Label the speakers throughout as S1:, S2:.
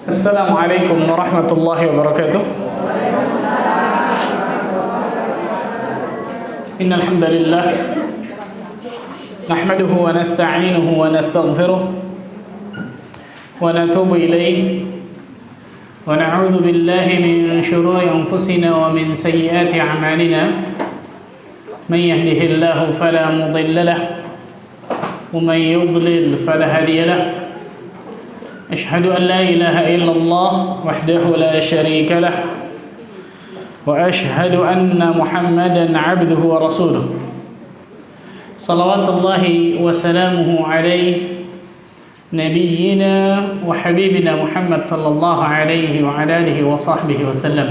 S1: Assalamualaikum warahmatullahi wabarakatuh. Innal hamdalillah nahmaduhu wa nasta'inuhu wa nastaghfiruh wa natubu ilayhi wa na'udzu billahi min shururi anfusina wa min sayyiati a'malina. Man yahdihillahu fala mudilla lahu wa man yudlil fala hadiya lahu. أشهد أن لا إله إلا الله وحده لا شريك له وأشهد أن محمدا عبده ورسوله صلوات الله وسلامه عليه نبينا وحبيبنا محمد صلى الله عليه وعلى آله وصحبه وسلم.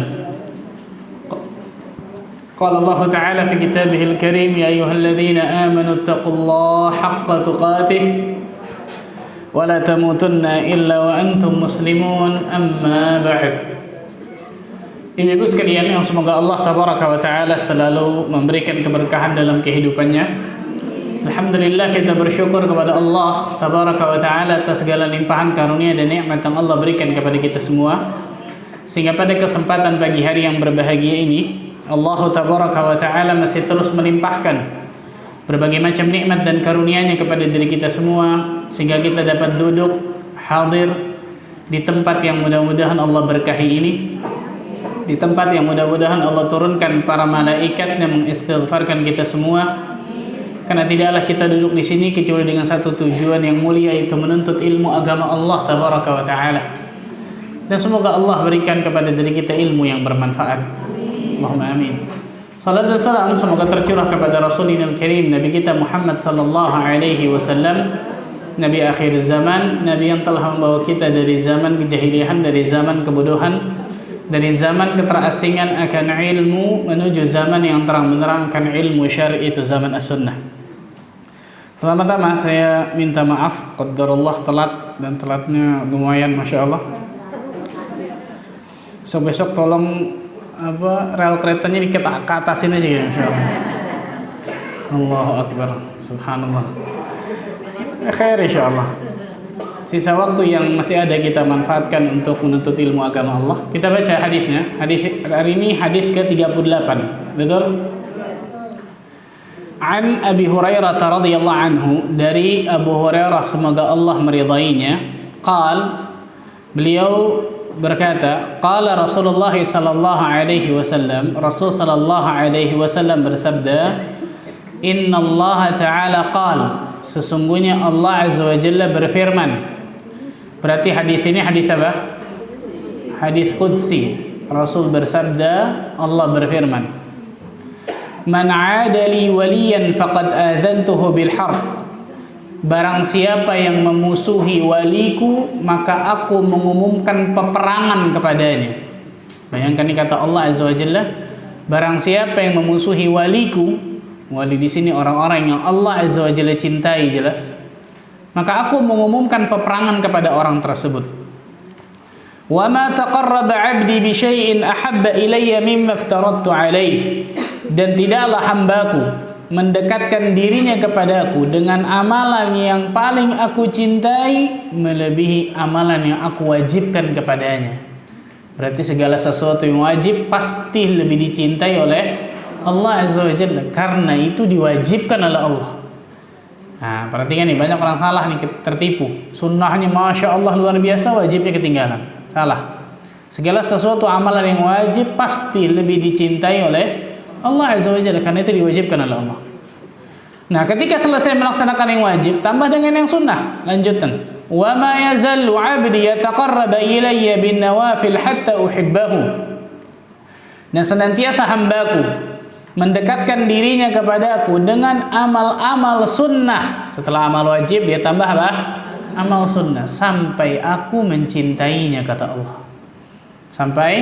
S1: قال الله تعالى في كتابه الكريم: يا أيها الذين آمنوا اتقوا الله حق تقاته ولا تموتن إلا وأنتم مسلمون أما بعد. Ibu sekalian yang semoga Allah Tabaraka wa Ta'ala selalu memberikan keberkahan dalam kehidupannya. Alhamdulillah, kita bersyukur kepada Allah Tabaraka wa Ta'ala atas segala limpahan karunia dan nikmat yang Allah berikan kepada kita semua, sehingga pada kesempatan pagi hari yang berbahagia ini Allah Tabaraka wa Ta'ala masih terus melimpahkan berbagai macam nikmat dan karunia-Nya kepada diri kita semua, sehingga kita dapat duduk hadir di tempat yang mudah-mudahan Allah berkahi ini, di tempat yang mudah-mudahan Allah turunkan para malaikat yang mengistighfarkan kita semua. Karena tidaklah kita duduk di sini kecuali dengan satu tujuan yang mulia, yaitu menuntut ilmu agama Allah Tabaraka wa Ta'ala. Dan semoga Allah berikan kepada diri kita ilmu yang bermanfaat. Allahumma amin. Salat dan salam semoga tercurah kepada Rasulul Karim, Nabi kita Muhammad sallallahu alaihi wasallam, Nabi akhir zaman, Nabi yang telah membawa kita dari zaman kejahilian, dari zaman kebodohan, dari zaman keterasingan akan ilmu menuju zaman yang terang menerangkan ilmu syar'i, itu zaman as-sunnah. Pertama-tama saya minta maaf, qadarullah telat, dan telatnya lumayan Masya Allah. Besok tolong rel keretanya ke atasin aja ya, insyaallah. Allahu akbar, subhanallah. Khair insyaallah. Sisa waktu yang masih ada kita manfaatkan untuk menuntut ilmu agama Allah. Kita baca hadisnya. Hadis hari ini hadis ke-38. Betul? An Abi Hurairah radhiyallahu anhu, dari Abu Hurairah semoga Allah meridainya, beliau berkata, qala Rasulullah sallallahu alaihi wasallam, Rasul sallallahu alaihi wasallam bersabda, innallaha ta'ala qala, sesungguhnya Allah azza wa jalla berfirman. Berarti hadis ini hadis apa? Hadis qudsi. Rasul bersabda, Allah berfirman, man 'adali waliyan faqad adzantuhu bil harb. Barang siapa yang memusuhi waliku, maka aku mengumumkan peperangan kepadanya. Bayangkan ini kata Allah Azza wa Jalla, barang siapa yang memusuhi waliku, wali di sini orang-orang yang Allah Azza wa Jalla cintai jelas, maka aku mengumumkan peperangan kepada orang tersebut. Wa ma taqarraba 'abdi bi syai'in ahabba ilayya mimma aftaradtu 'alaihi. Dan tidaklah hambaku mendekatkan dirinya kepadaku dengan amalan yang paling aku cintai melebihi amalan yang aku wajibkan kepadanya. Berarti segala sesuatu yang wajib pasti lebih dicintai oleh Allah Azza wa Jalla, karena itu diwajibkan oleh Allah. Nah, perhatikan nih, banyak orang salah nih, tertipu. Sunnahnya Masya Allah luar biasa, wajibnya ketinggalan. Salah. Segala sesuatu amalan yang wajib pasti lebih dicintai oleh Allah Azza wa Jalla, karena itu diwajibkan oleh Allah. Nah, ketika selesai melaksanakan yang wajib, tambah dengan yang sunnah. Lanjutkan. Wa ma yazallu 'abdi yataqarraba ilayya bin nawafil hatta uhibbahu. Dan senantiasa hambaku mendekatkan dirinya kepadaku dengan amal-amal sunnah. Setelah amal wajib dia tambah apa? Amal sunnah, sampai aku mencintainya, kata Allah. Sampai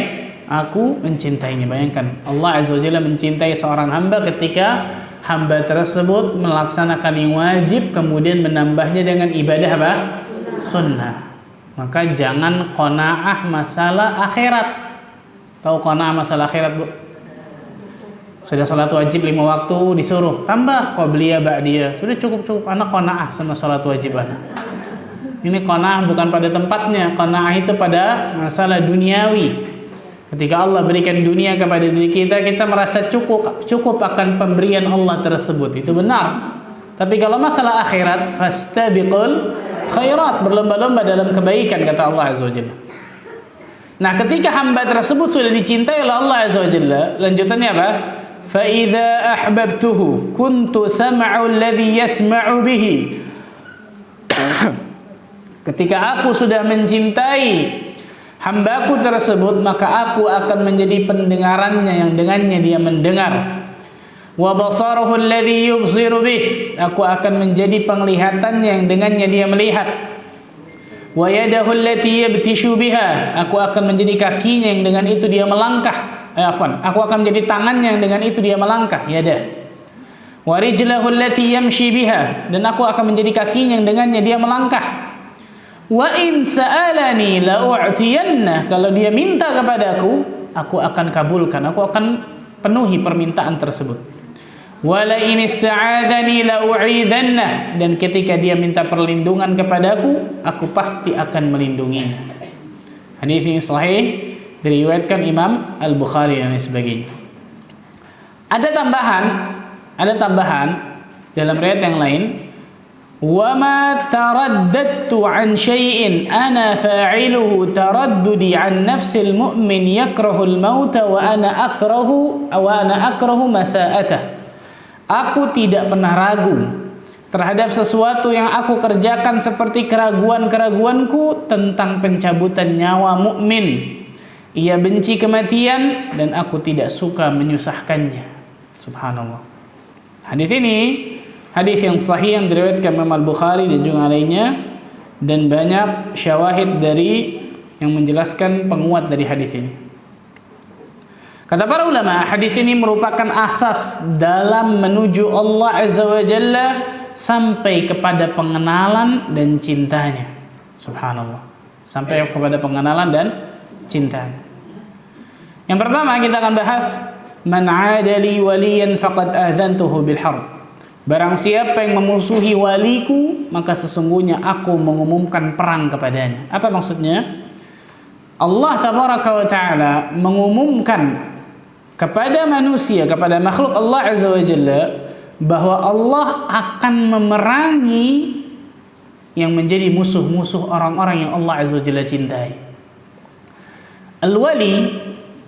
S1: aku mencintainya. Bayangkan, Allah Azza wa Jalla mencintai seorang hamba ketika hamba tersebut melaksanakan yang wajib, kemudian menambahnya dengan ibadah apa? Sunnah. Maka jangan qanaah masalah akhirat. Tahu qanaah masalah akhirat, Bu? Sudah salat wajib 5 waktu disuruh tambah qabliyah ba'diyah. Sudah cukup, anak qanaah sama salat wajib anak. Ini qanaah bukan pada tempatnya. Qanaah itu pada masalah duniawi. Ketika Allah berikan dunia kepada diri kita, kita merasa cukup akan pemberian Allah tersebut. Itu benar. Tapi kalau masalah akhirat, fastabiqul khairat, berlomba-lomba dalam kebaikan, kata Allah Azza wa Jalla. Nah, ketika hamba tersebut sudah dicintai oleh Allah Azza wa Jalla, lanjutannya apa? Fa idza ahbabtuhu kuntu sam'u alladhi yasma'u bihi. Ketika aku sudah mencintai hambaku tersebut, maka aku akan menjadi pendengarannya yang dengannya dia mendengar. Wa basarahu alladhi yubsiru bih. Aku akan menjadi penglihatannya yang dengannya dia melihat. Wa yadahu allati yabtishu biha. Aku akan menjadi kakinya yang dengan itu dia melangkah. Aku akan menjadi tangannya yang dengan itu dia melangkah. Yadah. Wa rijlahu allati yamshi biha. Dan aku akan menjadi kakinya yang dengannya dia melangkah. Wa in sa'alani la'u'tiyanna. Kalau dia minta kepadaku, aku akan kabulkan, aku akan penuhi permintaan tersebut. Wa la in ista'adzani la'u'idzanna. Dan ketika dia minta perlindungan kepadaku, aku pasti akan melindunginya. Hadis ini sahih, diriwayatkan Imam Al-Bukhari dan sebagainya. Ada tambahan dalam riwayat yang lain. وَمَا تَرَدَّدْتُ عَنْ شَيْءٍ أَنَا فَاعِلُهُ تَرَدُّدِي عَنْ نَفْسِ الْمُؤْمِنِ يَكْرَهُ الْمَوْتَ وَأَنَا أَكْرَهُ مَسَاءَتَهُ. Aku tidak pernah ragu terhadap sesuatu yang aku kerjakan seperti keraguan-keraguanku tentang pencabutan nyawa mukmin. Ia benci kematian dan aku tidak suka menyusahkannya. Subhanallah. Hadis ini hadis yang sahih yang diriwayatkan Imam Al-Bukhari dan juga lainnya, dan banyak syawahid dari yang menjelaskan penguat dari hadis ini. Kata para ulama, hadis ini merupakan asas dalam menuju Allah Azza wa Jalla sampai kepada pengenalan dan cintanya. Subhanallah. Sampai kepada pengenalan dan cintanya. Yang pertama kita akan bahas man 'adali waliyan faqad adzantuhu bil harb. Barang siapa yang memusuhi waliku, maka sesungguhnya aku mengumumkan perang kepadanya. Apa maksudnya? Allah Tabaraka wa Ta'ala mengumumkan kepada manusia, kepada makhluk Allah Azza wa Jalla, bahwa Allah akan memerangi yang menjadi musuh-musuh orang-orang yang Allah Azza wa Jalla cintai.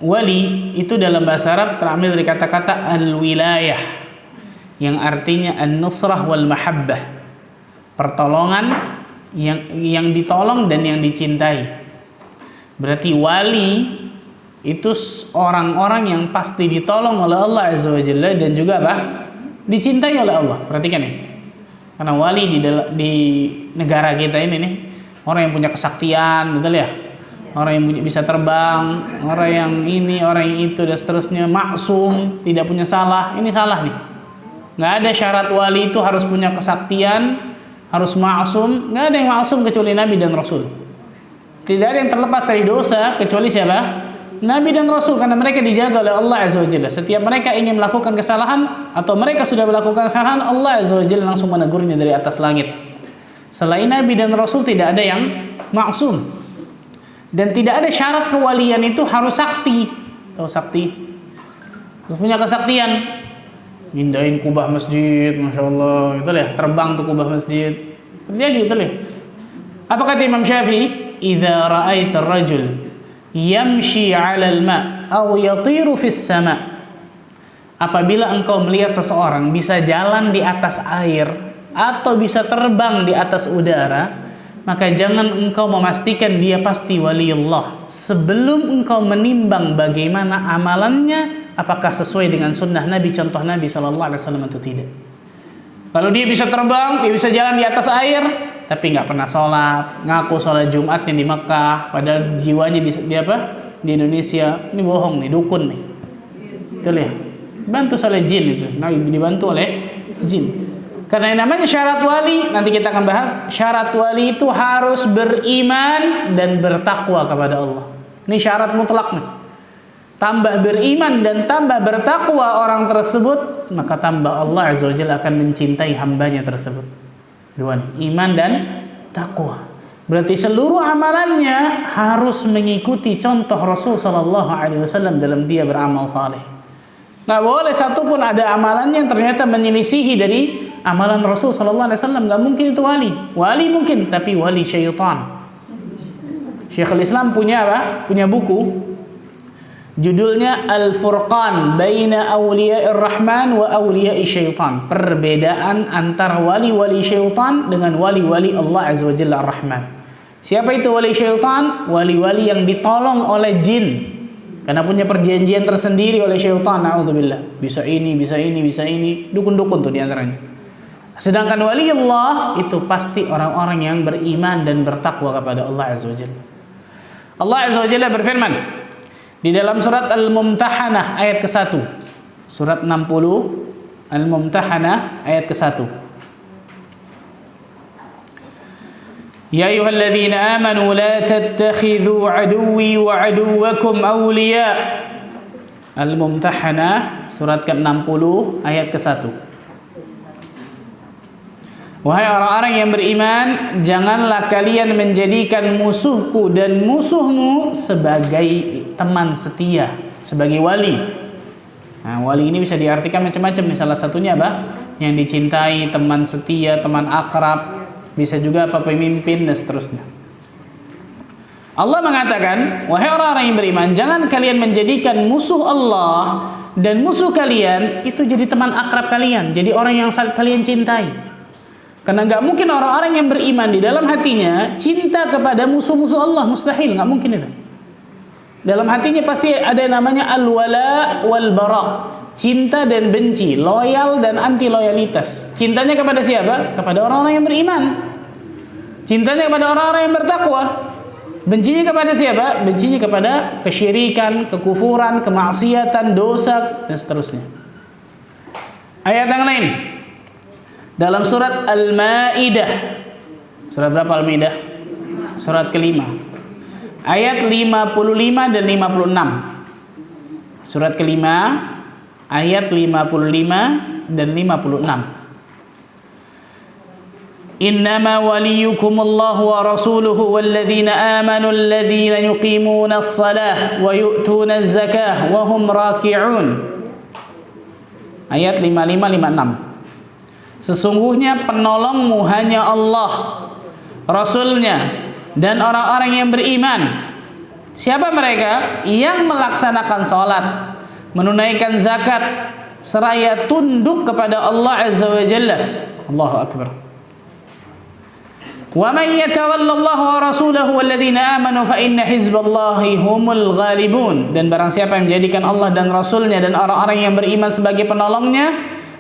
S1: Wali itu dalam bahasa Arab terambil dari kata-kata al-wilayah, yang artinya an-nusrah wal mahabbah, pertolongan, yang ditolong dan yang dicintai. Berarti wali itu orang-orang yang pasti ditolong oleh Allah Azza wa Jalla dan juga apa? Dicintai oleh Allah. Perhatikan ya. Karena wali di negara kita ini nih, orang yang punya kesaktian, betul ya? Orang yang bisa terbang, orang yang ini, orang yang itu dan seterusnya, maksum, tidak punya salah. Ini salah nih. Nggak ada syarat wali itu harus punya kesaktian, harus maksum. Nggak ada yang maksum kecuali Nabi dan Rasul. Tidak ada yang terlepas dari dosa kecuali siapa? Nabi dan Rasul, karena mereka dijaga oleh Allah Azza wa Jalla. Setiap mereka ingin melakukan kesalahan atau mereka sudah melakukan kesalahan, Allah Azza wa Jalla langsung menegurnya dari atas langit. Selain Nabi dan Rasul tidak ada yang maksum. Dan tidak ada syarat kewalian itu harus sakti. Tahu sakti? Harus punya kesaktian. Mindahin kubah masjid, Masya Allah, gitu ya, terbang tuh kubah masjid, terjadi gitu ya. Apa kata Imam Syafi'i? Idza ra'aita ar-rajul yamshi 'ala al-ma' aw yatiru fis sama'. Apabila engkau melihat seseorang bisa jalan di atas air atau bisa terbang di atas udara, maka jangan engkau memastikan dia pasti waliullah sebelum engkau menimbang bagaimana amalannya, apakah sesuai dengan sunnah Nabi, contoh Nabi SAW atau tidak. Kalau dia bisa terbang, dia bisa jalan di atas air, tapi nggak pernah sholat, ngaku sholat Jumatnya di Mekah, padahal jiwanya di Indonesia, ini bohong nih, dukun nih. Betul ya? Bantu oleh jin itu, dibantu oleh jin. Karena yang namanya syarat wali, nanti kita akan bahas, syarat wali itu harus beriman dan bertakwa kepada Allah. Ini syarat mutlak nih. Tambah beriman dan tambah bertakwa orang tersebut, maka tambah Allah Azza wa Jalla akan mencintai hambanya tersebut. Dua nih, iman dan takwa. Berarti seluruh amalannya harus mengikuti contoh Rasul sallallahu alaihi wasallam dalam dia beramal saleh. Nggak boleh satu pun ada amalannya yang ternyata menyelisihi dari amalan Rasul sallallahu alaihi wasallam. Nggak mungkin itu wali. Wali mungkin, tapi wali syaitan. Syekhul Islam punya apa? Punya buku judulnya Al-Furqan Baina Awliya'ir Rahman wa Awliya'i Syaitan. Perbedaan antara wali-wali syaitan dengan wali-wali Allah Azza wa Jalla Ar-Rahman. Siapa itu wali syaitan? Wali-wali yang ditolong oleh jin. Karena punya perjanjian tersendiri oleh syaitan, na'udzubillah. Bisa ini, bisa ini, bisa ini. Dukun-dukun tuh diantaranya. Sedangkan wali Allah itu pasti orang-orang yang beriman dan bertakwa kepada Allah Azza wa Jalla. Allah Azza wa Jalla berfirman di dalam surat Al-Mumtahanah ayat ke-1. Surat 60 Al-Mumtahanah ayat ke-1. Ya ayyuhalladzina amanu la tattakhidhu aduwwi wa aduwwakum awliya. Al-Mumtahanah surat ke-60 ayat ke-1. Wahai orang-orang yang beriman, janganlah kalian menjadikan musuhku dan musuhmu sebagai teman setia, sebagai wali. Nah, wali ini bisa diartikan macam-macam nih. Salah satunya apa? Yang dicintai, teman setia, teman akrab. Bisa juga apa? Pemimpin dan seterusnya. Allah mengatakan, wahai orang-orang yang beriman, jangan kalian menjadikan musuh Allah dan musuh kalian itu jadi teman akrab kalian, jadi orang yang kalian cintai. Karena nggak mungkin orang-orang yang beriman di dalam hatinya cinta kepada musuh-musuh Allah, mustahil, nggak mungkin itu. Dalam hatinya pasti ada yang namanya al-wala wal bara, cinta dan benci, loyal dan anti loyalitas. Cintanya kepada siapa? Kepada orang-orang yang beriman. Cintanya kepada orang-orang yang bertakwa. Bencinya kepada siapa? Bencinya kepada kesyirikan, kekufuran, kemaksiatan, dosa dan seterusnya. Ayat yang lain dalam surat Al-Maidah. Surat berapa Al-Maidah? Surat kelima. Ayat 55 dan 56. Surat kelima ayat 55 dan 56. Innama waliyukumullahu wa rasuluhu walladzina amanu alladzina yuqimuna as-salah wa yu'tuna az-zakah wa hum raki'un. Ayat 55-56. Sesungguhnya penolongmu hanya Allah, Rasulnya, dan orang-orang yang beriman. Siapa mereka? Yang melaksanakan sholat, menunaikan zakat, seraya tunduk kepada Allah Azza wa Jalla. Allahu Akbar. Wa man yatawallallahu wa rasulahu walladzina amanu fa inna hizballahi humul ghalibun. Dan barang siapa yang menjadikan Allah dan Rasulnya dan orang-orang yang beriman sebagai penolongnya,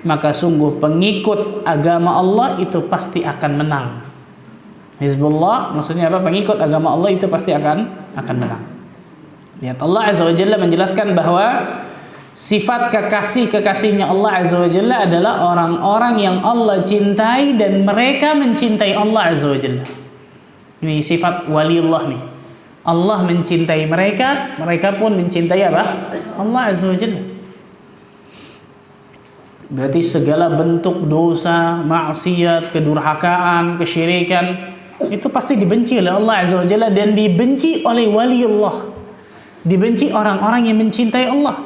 S1: maka sungguh pengikut agama Allah itu pasti akan menang. Hizbullah maksudnya apa? Pengikut agama Allah itu pasti akan menang. Lihat, Allah Azza wa Jalla menjelaskan bahwa sifat kekasih-kekasihnya Allah Azza wa Jalla adalah orang-orang yang Allah cintai dan mereka mencintai Allah Azza wa Jalla. Ini sifat waliullah nih. Allah mencintai mereka, mereka pun mencintai apa? Allah Azza wa Jalla. Berarti segala bentuk dosa, maksiat, kedurhakaan, kesyirikan itu pasti dibenci oleh Allah Azza wa Jalla dan dibenci oleh waliullah. Dibenci orang-orang yang mencintai Allah.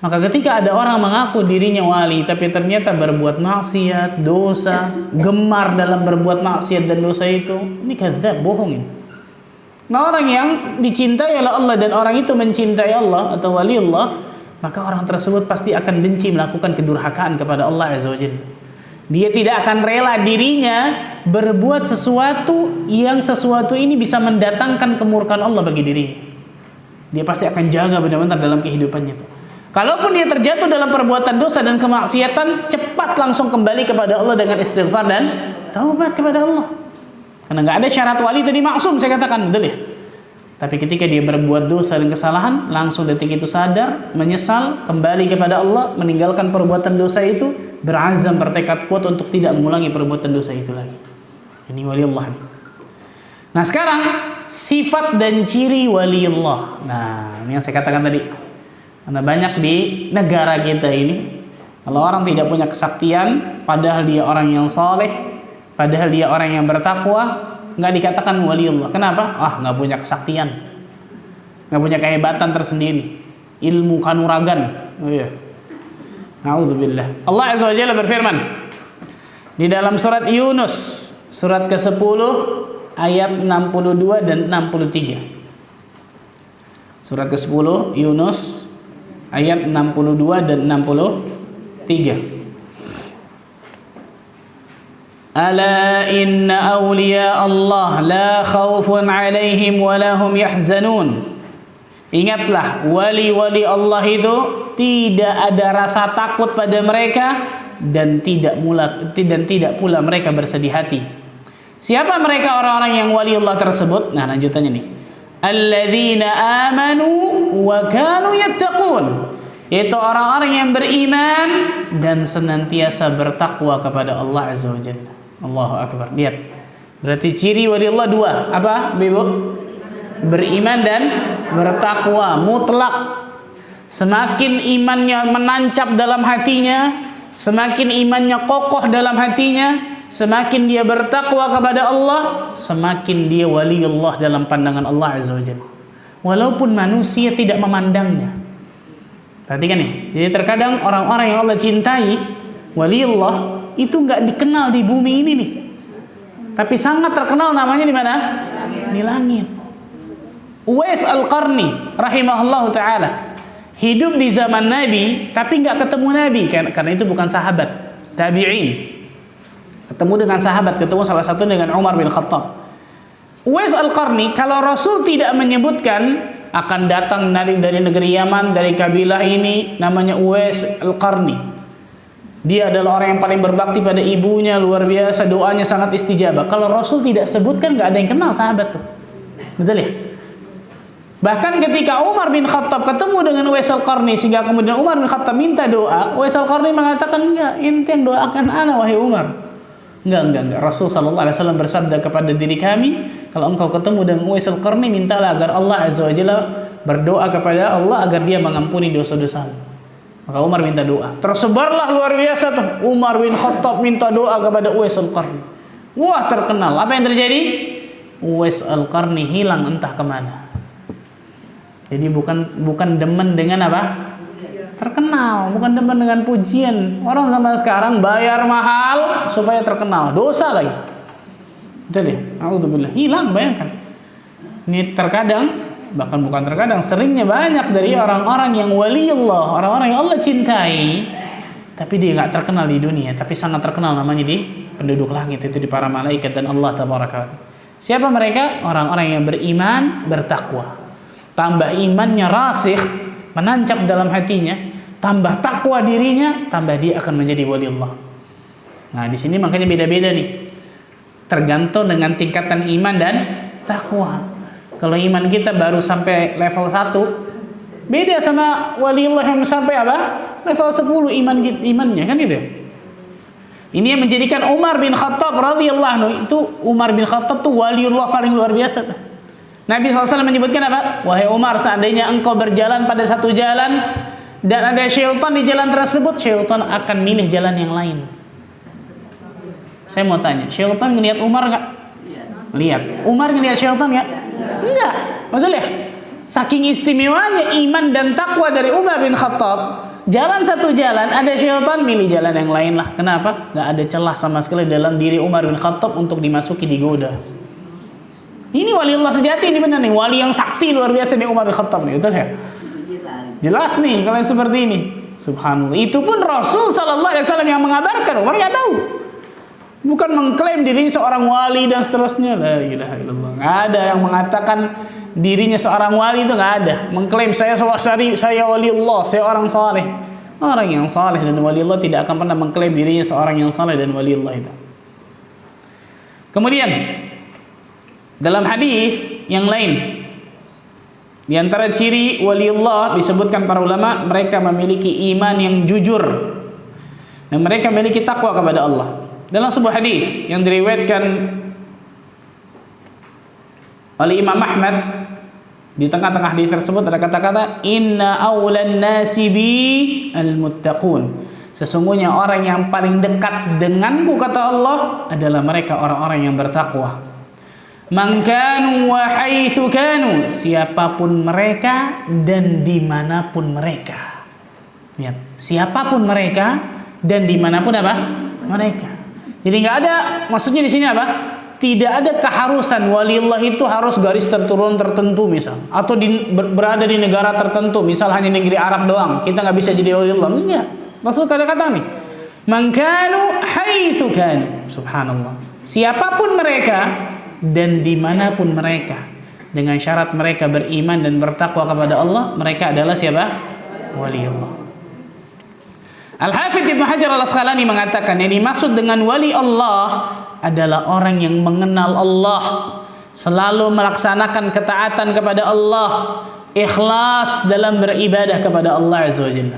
S1: Maka ketika ada orang mengaku dirinya wali tapi ternyata berbuat maksiat, dosa, gemar dalam berbuat maksiat dan dosa itu, ini kadzab, bohong ini. Nah, orang yang dicintai oleh Allah dan orang itu mencintai Allah atau waliullah, maka orang tersebut pasti akan benci melakukan kedurhakaan kepada Allah Azza wa Jalla. Dia tidak akan rela dirinya berbuat sesuatu yang sesuatu ini bisa mendatangkan kemurkaan Allah bagi dirinya. Dia pasti akan jaga benar-benar dalam kehidupannya itu. Kalaupun dia terjatuh dalam perbuatan dosa dan kemaksiatan, cepat langsung kembali kepada Allah dengan istighfar dan taubat kepada Allah. Karena nggak ada syarat wali tadi maksum, saya katakan, betul ya? Tapi ketika dia berbuat dosa dan kesalahan, langsung detik itu sadar, menyesal, kembali kepada Allah, meninggalkan perbuatan dosa itu, berazam, bertekad kuat untuk tidak mengulangi perbuatan dosa itu lagi. Ini waliullah. Nah, sekarang sifat dan ciri waliullah. Nah, ini yang saya katakan tadi. Karena banyak di negara kita ini, kalau orang tidak punya kesaktian, padahal dia orang yang saleh, padahal dia orang yang bertakwa, nggak dikatakan waliullah. Kenapa? Nggak punya kesaktian, nggak punya kehebatan tersendiri, ilmu kanuragan. Oh iya. A'udzubillah. Allah Azza wa Jalla berfirman di dalam surat Yunus, surat ke-10 ayat 62 dan 63. Surat ke-10 Yunus ayat 62 dan 63. Ala inna awliya Allah la khawfun alaihim wa lahum yahzanun. Ingatlah, wali-wali Allah itu tidak ada rasa takut pada mereka dan tidak pula mereka bersedih hati. Siapa mereka orang-orang yang wali Allah tersebut? Nah, lanjutannya nih. Alladzina amanu wa kanu yattaqun. Yaitu orang-orang yang beriman dan senantiasa bertakwa kepada Allah Azza wa Jalla. Allahu Akbar. Lihat. Berarti ciri wali Allah dua. Apa, Ibu? Beriman dan bertakwa mutlak. Semakin imannya menancap dalam hatinya, semakin imannya kokoh dalam hatinya, semakin dia bertakwa kepada Allah, semakin dia wali Allah dalam pandangan Allah Azza wa Jalla. Walaupun manusia tidak memandangnya. Perhatikan nih. Jadi terkadang orang-orang yang Allah cintai, wali Allah itu nggak dikenal di bumi ini nih, tapi sangat terkenal namanya di mana? Di langit. Uwais Al-Qarni rahimahullahu taala hidup di zaman Nabi, tapi nggak ketemu Nabi karena itu bukan sahabat tabi'in. Ketemu dengan sahabat, ketemu salah satu dengan Umar bin Khattab. Uwais Al-Qarni, kalau Rasul tidak menyebutkan akan datang dari negeri Yaman, dari kabilah ini, namanya Uwais Al-Qarni. Dia adalah orang yang paling berbakti pada ibunya, luar biasa, doanya sangat istijabah. Kalau Rasul tidak sebutkan, nggak ada yang kenal sahabat tuh. Betul ya? Bahkan ketika Umar bin Khattab ketemu dengan Uwais Al-Qarni, sehingga kemudian Umar bin Khattab minta doa, Uwais Al-Qarni mengatakan, enggak, inti yang doakan ana wahai Umar. Enggak. Rasul sallallahu alaihi wasallam bersabda kepada diri kami, kalau engkau ketemu dengan Uwais Al-Qarni, mintalah agar Allah Azza wa Jalla, berdoa kepada Allah agar dia mengampuni dosa-dosamu. Maka Umar minta doa. Tersebarlah luar biasa tuh. Umar bin Khattab minta doa kepada Uwais Al-Qarni. Wah, terkenal. Apa yang terjadi? Uwais Al-Qarni hilang entah kemana. Jadi bukan demen dengan apa? Terkenal. Bukan demen dengan pujian. Orang zaman sekarang bayar mahal supaya terkenal. Dosa lagi. Betul ya? A'udzubillah. Hilang, bayangkan. Ini terkadang, bahkan bukan terkadang, seringnya banyak dari orang-orang yang wali Allah, orang-orang yang Allah cintai, tapi dia nggak terkenal di dunia, tapi sangat terkenal namanya di penduduk langit, itu di para malaikat dan Allah tabaraka. Siapa mereka? Orang-orang yang beriman, bertakwa. Tambah imannya rasih, menancap dalam hatinya, tambah takwa dirinya, tambah dia akan menjadi wali Allah. Nah, di sini makanya beda-beda nih. Tergantung dengan tingkatan iman dan takwa. Kalau iman kita baru sampai level 1, beda sama waliullah yang sampai apa? Level 10 imannya, kan gitu. Ini yang menjadikan Umar bin Khattab radhiyallahu anhu, itu Umar bin Khattab tuh waliullah paling luar biasa. Nabi SAW menyebutkan apa? Wahai Umar, seandainya engkau berjalan pada satu jalan dan ada syaitan di jalan tersebut, syaitan akan milih jalan yang lain. Saya mau tanya, syaitan ngelihat Umar nggak? Lihat. Umar ngelihat syaitan nggak? Enggak, betul ya? Saking istimewanya iman dan takwa dari Umar bin Khattab, jalan satu jalan, ada syaitan milih jalan yang lain lah. Kenapa? Nggak ada celah sama sekali dalam diri Umar bin Khattab untuk dimasuki, digoda. Ini wali Allah sejati, ini benar nih, wali yang sakti luar biasa nih Umar bin Khattab nih, betul ya? Jelas nih kalau yang seperti ini. Subhanallah. Itu pun Rasul sallallahu alaihi wasallam yang mengabarkan, Umar nggak tahu. Bukan mengklaim dirinya seorang wali dan seterusnya. La ilaha illallah. Nggak ada yang mengatakan dirinya seorang wali, itu nggak ada. Mengklaim saya wali Allah, saya orang saleh. Orang yang saleh dan wali Allah tidak akan pernah mengklaim dirinya seorang yang saleh dan wali Allah itu. Kemudian dalam hadis yang lain, di antara ciri wali Allah disebutkan para ulama, mereka memiliki iman yang jujur dan mereka memiliki takwa kepada Allah. Dalam sebuah hadis yang diriwayatkan oleh Imam Ahmad, di tengah-tengah hadis tersebut ada kata-kata inna awlan nasi bi al-muttaqun. Sesungguhnya orang yang paling dekat denganku, kata Allah, adalah mereka orang-orang yang bertakwa. Man kanu wa haitsu kanu, siapapun mereka dan dimanapun mereka. Lihat, siapapun mereka dan dimanapun apa? Mereka. Jadi nggak ada, maksudnya di sini apa? Tidak ada keharusan waliullah itu harus garis terturun tertentu misal, atau berada di negara tertentu, misal hanya negeri Arab doang, kita nggak bisa jadi waliullah. Enggak. Maksud kata-kata nih, man kanu haitsu kanu, subhanallah. Siapapun mereka dan dimanapun mereka, dengan syarat mereka beriman dan bertakwa kepada Allah, mereka adalah siapa? Waliullah. Al-Hafidz Ibnu Hajar Al-Asqalani mengatakan yang dimaksud dengan wali Allah adalah orang yang mengenal Allah, selalu melaksanakan ketaatan kepada Allah, ikhlas dalam beribadah kepada Allah Azza wa Jalla.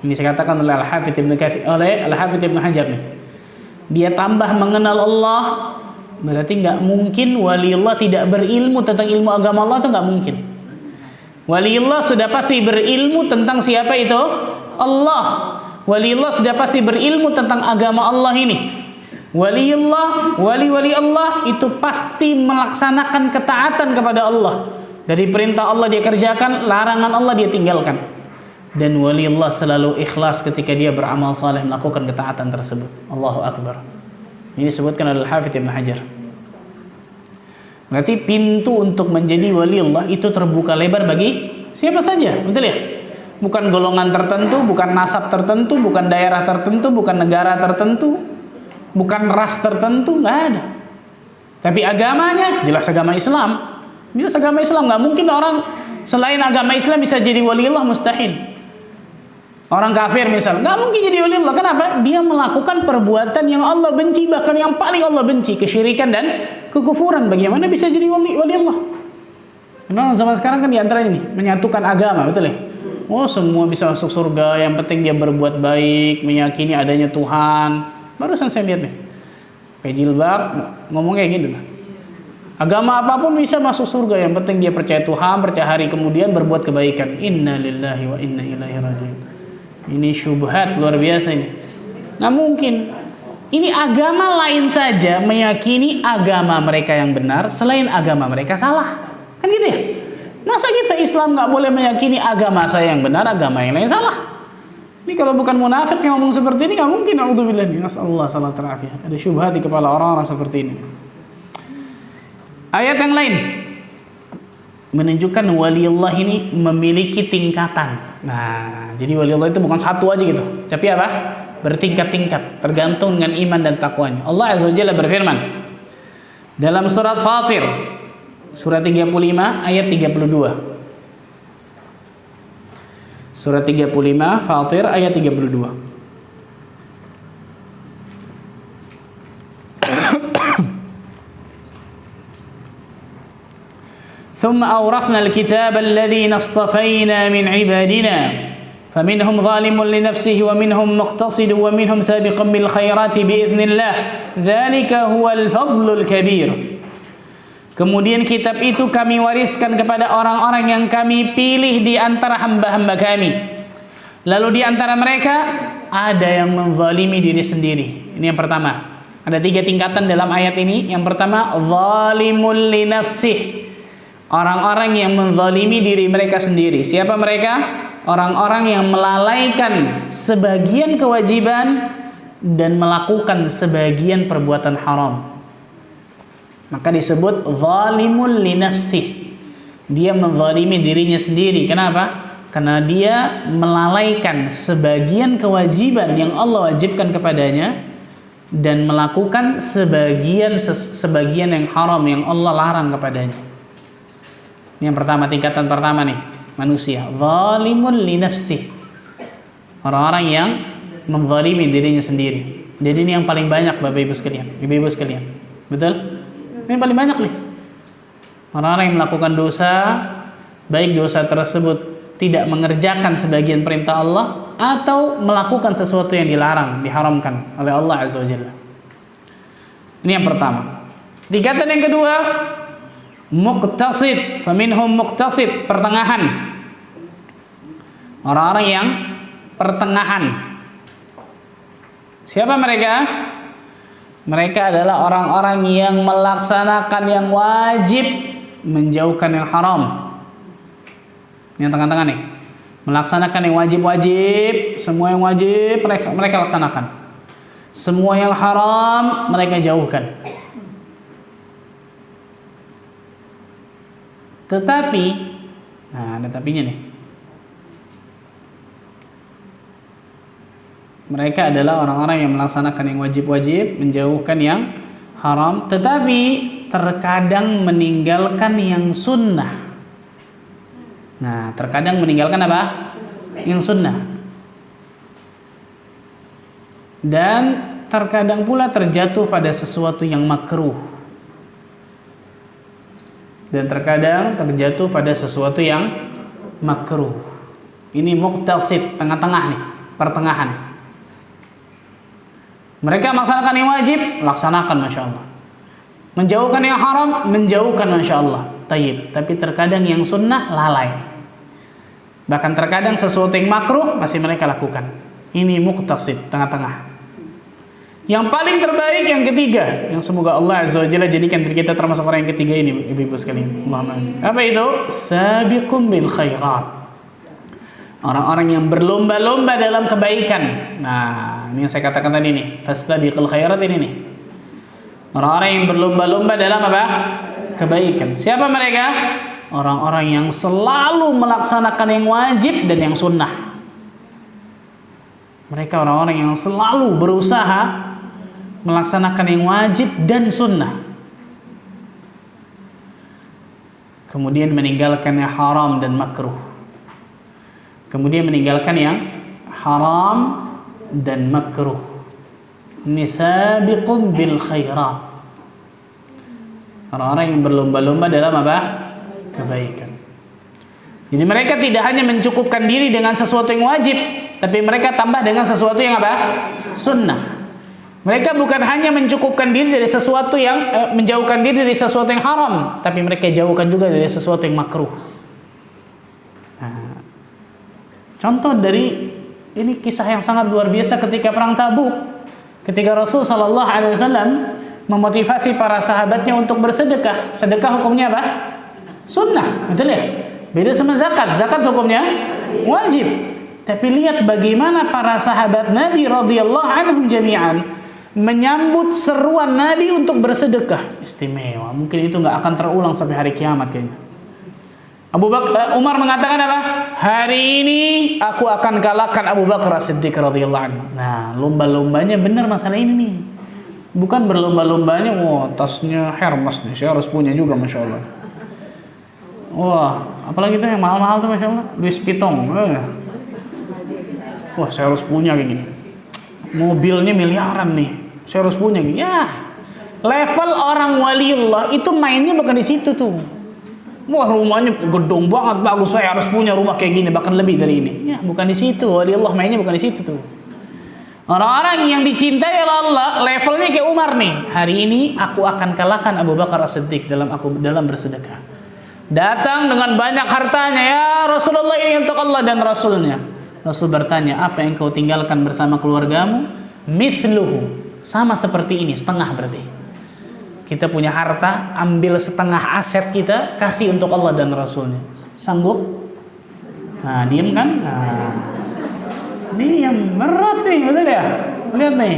S1: Ini saya katakan oleh Al-Hafidz Ibnu Hajar nih. Dia tambah mengenal Allah, berarti nggak mungkin waliullah tidak berilmu tentang ilmu agama Allah, itu nggak mungkin. Waliullah sudah pasti berilmu tentang siapa itu? Allah. Waliullah sudah pasti berilmu tentang agama Allah ini. Waliullah, wali-wali Allah itu pasti melaksanakan ketaatan kepada Allah. Dari perintah Allah dia kerjakan, larangan Allah dia tinggalkan. Dan waliullah selalu ikhlas ketika dia beramal saleh melakukan ketaatan tersebut. Allahu Akbar. Ini disebutkan oleh Al-Hafidz Ibnu Hajar. Berarti pintu untuk menjadi waliullah itu terbuka lebar bagi siapa saja, betul ya? Bukan golongan tertentu, bukan nasab tertentu, bukan daerah tertentu, bukan negara tertentu, bukan ras tertentu, nggak ada. Tapi agamanya jelas agama Islam. Jelas agama Islam, nggak mungkin orang selain agama Islam bisa jadi waliullah, mustahil. Orang kafir misal, nggak mungkin jadi waliullah. Kenapa? Dia melakukan perbuatan yang Allah benci, bahkan yang paling Allah benci, kesyirikan dan kekufuran. Bagaimana bisa jadi waliullah? Karena zaman sekarang kan diantaranya nih menyatukan agama, betul ya? Oh, semua bisa masuk surga, yang penting dia berbuat baik, meyakini adanya Tuhan. Barusan saya lihat nih, pakai jilbab, ngomong kayak gitu. Agama apapun bisa masuk surga, yang penting dia percaya Tuhan, percaya hari kemudian, berbuat kebaikan. Inna lillahi wa inna ilaihi raji'un. Ini syubhat luar biasa ini. Nggak mungkin. Ini agama lain saja meyakini agama mereka yang benar, selain agama mereka salah. Kan gitu ya? Masa kita Islam nggak boleh meyakini agama saya yang benar, agama yang lain salah? Ini kalau bukan munafik yang ngomong seperti ini, nggak mungkin. Alhamdulillah, nasallahu salat terafiyah. Ada syubhat di kepala orang-orang seperti ini. Ayat yang lain menunjukkan waliullah ini memiliki tingkatan. Nah, jadi waliullah itu bukan satu aja gitu, tapi apa? Bertingkat-tingkat, tergantung dengan iman dan takwanya. Allah Azza wa Jalla berfirman dalam surat Fatir, surat 35 ayat 32. Surat 35 Fatir ayat 32. ثم أورثنا الكتاب الذين اصطفينا من عبادنا فمنهم ظالم لنفسه ومنهم مقتصد ومنهم سابق بالخيرات بإذن الله ذلك هو الفضل الكبير. Kemudian kitab itu kami wariskan kepada orang-orang yang kami pilih di antara hamba-hamba kami. Lalu di antara mereka ada yang menzalimi diri sendiri. Ini yang pertama. Ada 3 tingkatan dalam ayat ini. Yang pertama, zalimul li nafsih. Orang-orang yang menzalimi diri mereka sendiri. Siapa mereka? Orang-orang yang melalaikan sebagian kewajiban dan melakukan sebagian perbuatan haram. Maka disebut zalimul li nafsih. Dia menzalimi dirinya sendiri. Kenapa? Karena dia melalaikan sebagian kewajiban yang Allah wajibkan kepadanya dan melakukan sebagian yang haram yang Allah larang kepadanya. Ini yang pertama, tingkatan pertama nih, manusia. Zalimul li nafsih. Orang-orang yang menzalimi dirinya sendiri. Jadi ini yang paling banyak Bapak Ibu sekalian, Ibu-ibu sekalian. Betul? Ini paling banyak nih. Orang-orang yang melakukan dosa, baik dosa tersebut tidak mengerjakan sebagian perintah Allah atau melakukan sesuatu yang dilarang, diharamkan oleh Allah Azza wa Jalla. Ini yang pertama. Tingkatan yang kedua, muqtasid, faminhum muqtasid, pertengahan. Orang-orang yang pertengahan. Siapa mereka? Mereka adalah orang-orang yang melaksanakan yang wajib, menjauhkan yang haram. Yang tengah-tengah nih, melaksanakan yang wajib-wajib, semua yang wajib mereka laksanakan. Semua yang haram mereka jauhkan. Tetapi, nah ada tapinya nih. Mereka adalah orang-orang yang melaksanakan yang wajib-wajib, menjauhkan yang haram, tetapi terkadang meninggalkan yang sunnah. Nah, terkadang meninggalkan apa? Yang sunnah. Dan terkadang pula terjatuh pada sesuatu yang makruh. Dan terkadang terjatuh pada sesuatu yang makruh. Ini muqtasid, tengah-tengah nih, pertengahan. Mereka melaksanakan yang wajib, laksanakan Masya Allah. Menjauhkan yang haram, menjauhkan Masya Allah. Tayyib. Tapi terkadang yang sunnah lalai. Bahkan terkadang sesuatu yang makruh masih mereka lakukan. Ini muqtasid, tengah-tengah. Yang paling terbaik yang ketiga, yang semoga Allah Azza wa Jalla jadikan diri kita termasuk orang yang ketiga ini, ibu-ibu sekalian. Apa itu? Sabiqum bil khairat. Orang-orang yang berlomba-lomba dalam kebaikan. Nah, ini yang saya katakan tadi nih, fastabiqul khairat ini nih. Orang-orang yang berlomba-lomba dalam apa? Kebaikan. Siapa mereka? Orang-orang yang selalu melaksanakan yang wajib dan yang sunnah. Mereka orang-orang yang selalu berusaha melaksanakan yang wajib dan sunnah. Kemudian meninggalkan yang haram dan makruh. Kemudian meninggalkan yang haram dan makruh. Nisabiqum bil khairat. Orang-orang yang berlomba-lomba dalam apa? Kebaikan. Jadi mereka tidak hanya mencukupkan diri dengan sesuatu yang wajib, tapi mereka tambah dengan sesuatu yang apa? Sunnah. Mereka bukan hanya mencukupkan diri dari sesuatu yang menjauhkan diri dari sesuatu yang haram, tapi mereka jauhkan juga dari sesuatu yang makruh. Nah, contoh dari ini kisah yang sangat luar biasa ketika perang Tabuk, ketika Rasul Shallallahu Alaihi Wasallam memotivasi para sahabatnya untuk bersedekah. Sedekah hukumnya apa? Sunnah, betul ya? Beda sama zakat. Zakat hukumnya wajib. Tapi lihat bagaimana para sahabat Nabi radhiyallahu anhum jami'an menyambut seruan Nabi untuk bersedekah. Istimewa. Mungkin itu nggak akan terulang sampai hari kiamat kayaknya. Umar mengatakan apa? Hari ini aku akan kalahkan Abu Bakar As-Siddiq radhiyallahu anhu. Nah, lomba-lombanya benar masalah ini nih. Bukan berlomba-lombanya, wah tasnya Hermes nih, saya harus punya juga Masya Allah. Wah, apalagi itu yang mahal-mahal tuh Masya Allah, Louis Vuitton. Wah, saya harus punya kayak gini. Mobilnya miliaran nih, saya harus punya gini. Ya, level orang waliullah itu mainnya bukan di situ tuh. Wah, rumahnya gedung banget, bagus, saya harus punya rumah kayak gini, bahkan lebih dari ini. Ya, bukan di situ. Waliullah mainnya bukan di situ tuh. Orang-orang yang dicintai oleh Allah levelnya kayak Umar nih. Hari ini aku akan kalahkan Abu Bakar As-Siddiq dalam bersedekah. Datang dengan banyak hartanya, ya Rasulullah, ini untuk Allah dan Rasulnya. Rasul bertanya, apa yang kau tinggalkan bersama keluargamu? Mithluhu, sama seperti ini, setengah berarti. Kita punya harta, ambil setengah aset kita, kasih untuk Allah dan Rasulnya. Sanggup? Nah, diem kan? Nah, ini yang berat nih, betul ya? Lihat nih.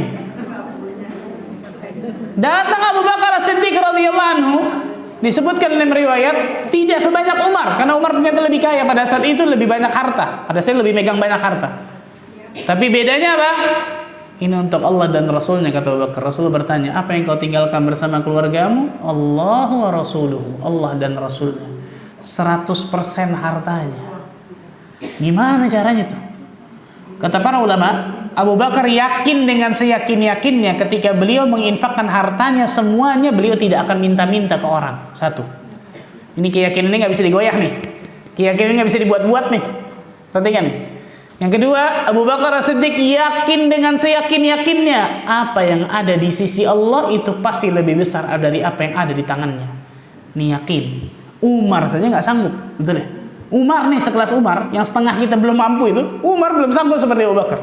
S1: Datang Abu Bakar As-Siddiq radhiyallahu anhu, disebutkan dalam riwayat tidak sebanyak Umar, karena Umar ternyata lebih kaya pada saat itu, lebih banyak harta. Pada saat itu lebih megang banyak harta. Tapi bedanya apa? Ini untuk Allah dan Rasulnya, kata Abu Bakar. Rasul bertanya, apa yang kau tinggalkan bersama keluargamu? Allah wa Rasuluhu, Allah dan Rasulnya. 100% hartanya. Gimana caranya tuh? Kata para ulama, Abu Bakar yakin dengan seyakin-yakinnya ketika beliau menginfakkan hartanya semuanya, beliau tidak akan minta-minta ke orang. Satu. Ini keyakinan ini nggak bisa digoyah nih. Keyakinan ini nggak bisa dibuat-buat nih. Perhatikan nih. Yang kedua, Abu Bakar As-Siddiq yakin dengan seyakin-yakinnya apa yang ada di sisi Allah itu pasti lebih besar dari apa yang ada di tangannya. Ini yakin. Umar saja nggak sanggup, betul ya? Umar nih, sekelas Umar yang setengah kita belum mampu itu, Umar belum sanggup seperti Abu Bakar.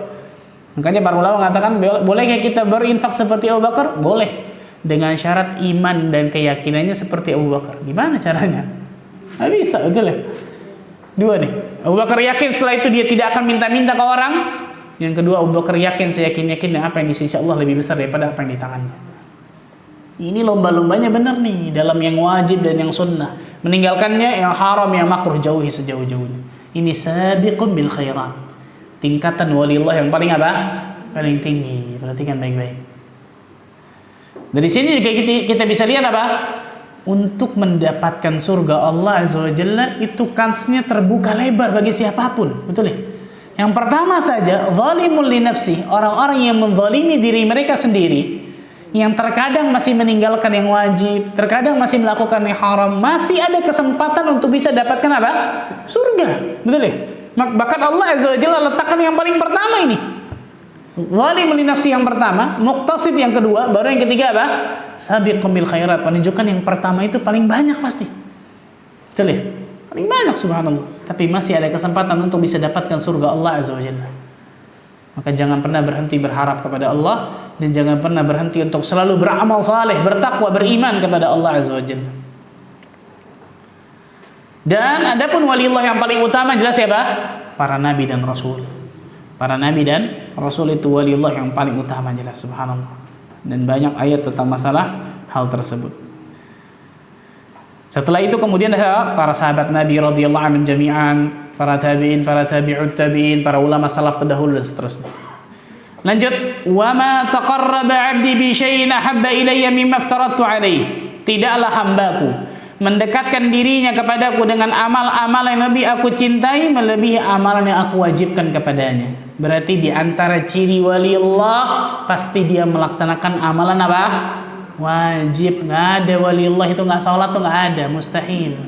S1: Makanya para ulama mengatakan, bolehkah kita berinfak seperti Abu Bakar? Boleh, dengan syarat iman dan keyakinannya seperti Abu Bakar. Gimana caranya? Nggak bisa, betul ya? Dua nih. Abu Bakar yakin setelah itu dia tidak akan minta-minta ke orang. Yang kedua, Abu Bakar yakin seyakin-yakinnya apa yang di sisi Allah lebih besar daripada apa yang di tangannya. Ini lomba-lombanya benar nih dalam yang wajib dan yang sunnah. Meninggalkannya yang haram, yang makruh, jauhi sejauh-jauhnya. Ini sabiqun bil khairat. Tingkatan waliullah yang paling apa? Paling tinggi. Perhatikan baik-baik. Dari sini juga kita bisa lihat apa? Untuk mendapatkan surga Allah Azza wa Jalla itu kansnya terbuka lebar bagi siapapun. Betul ya? Yang pertama saja, zalimul li nafsi, orang-orang yang menzalimi diri mereka sendiri, yang terkadang masih meninggalkan yang wajib, terkadang masih melakukan yang haram, masih ada kesempatan untuk bisa dapatkan apa? Surga. Betul ya? Bahkan Allah Azza wa Jalla letakkan yang paling pertama ini. Zalimul li nafsi yang pertama, muqtasid yang kedua, baru yang ketiga apa? Sabiqum bil khairat. Menunjukkan yang pertama itu paling banyak pasti. Betul ya? Paling banyak subhanallah. Tapi masih ada kesempatan untuk bisa dapatkan surga Allah Azza wa Jalla. Maka jangan pernah berhenti berharap kepada Allah, dan jangan pernah berhenti untuk selalu beramal saleh, bertakwa, beriman kepada Allah Azza wa Jalla. Dan adapun waliullah yang paling utama jelas siapa? Para nabi dan rasul. Para nabi dan rasul itu waliullah yang paling utama jelas subhanallah. Dan banyak ayat tentang masalah hal tersebut. Setelah itu kemudian para sahabat Nabi radhiyallahu anhum jami'an, para tabi'in, para tabi'ut tabi'in, para ulama salaf terdahulu dan seterusnya. Lanjut, wa ma taqarraba 'abdi bi syai'in ahabba ilayya mimma aftaradtu 'alaihi. Tidaklah hambaku mendekatkan dirinya kepadaku dengan amal-amal yang lebih aku cintai melebihi amalan yang aku wajibkan kepadanya. Berarti di antara ciri waliullah pasti dia melaksanakan amalan apa? Wajib. Nggak ada waliullah itu nggak sholat tuh nggak ada, mustahil.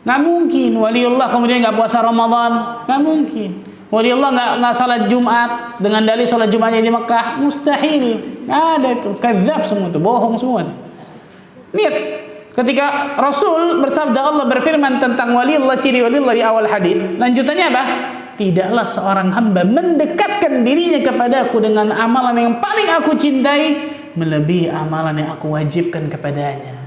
S1: Nggak mungkin waliullah kemudian nggak puasa Ramadan, nggak mungkin. Waliullah nggak sholat Jumat dengan dalil sholat Jumatnya di Mekah, mustahil. Nggak ada itu, kadzab semua itu, bohong semua itu. Lihat, ketika Rasul bersabda, Allah berfirman tentang waliullah, ciri waliullah di awal hadis. Lanjutannya apa? Tidaklah seorang hamba mendekatkan dirinya kepadaku dengan amalan yang paling aku cintai melebihi amalan yang aku wajibkan kepadanya.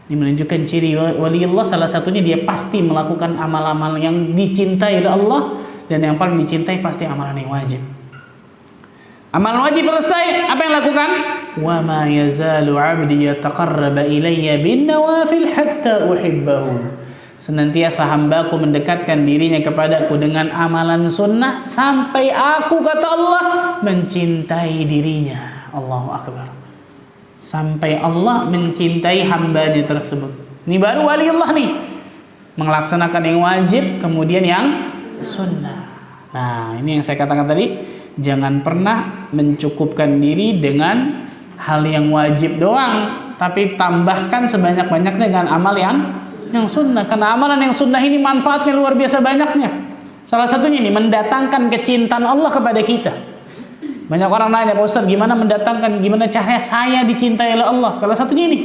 S1: Ini menunjukkan ciri waliullah, salah satunya dia pasti melakukan amal-amal yang dicintai oleh Allah, dan yang paling dicintai pasti amalan yang wajib. Amalan wajib selesai, apa yang lakukan? Wa ma yazalu 'abdi yataqarraba ilayya bin nawafil hatta uhibbahu. Senantiasa hambaku mendekatkan dirinya kepadaku dengan amalan sunnah sampai aku, kata Allah, mencintai dirinya. Allahu akbar. Sampai Allah mencintai hambanya tersebut. Ini baru waliullah nih, melaksanakan yang wajib kemudian yang sunnah. Nah, ini yang saya katakan tadi, jangan pernah mencukupkan diri dengan hal yang wajib doang, tapi tambahkan sebanyak-banyaknya dengan amal yang sunnah. Karena amalan yang sunnah ini manfaatnya luar biasa banyaknya. Salah satunya ini mendatangkan kecintaan Allah kepada kita. Banyak orang nanya, Pak Ustaz, gimana caranya saya dicintai oleh Allah? Salah satunya ini,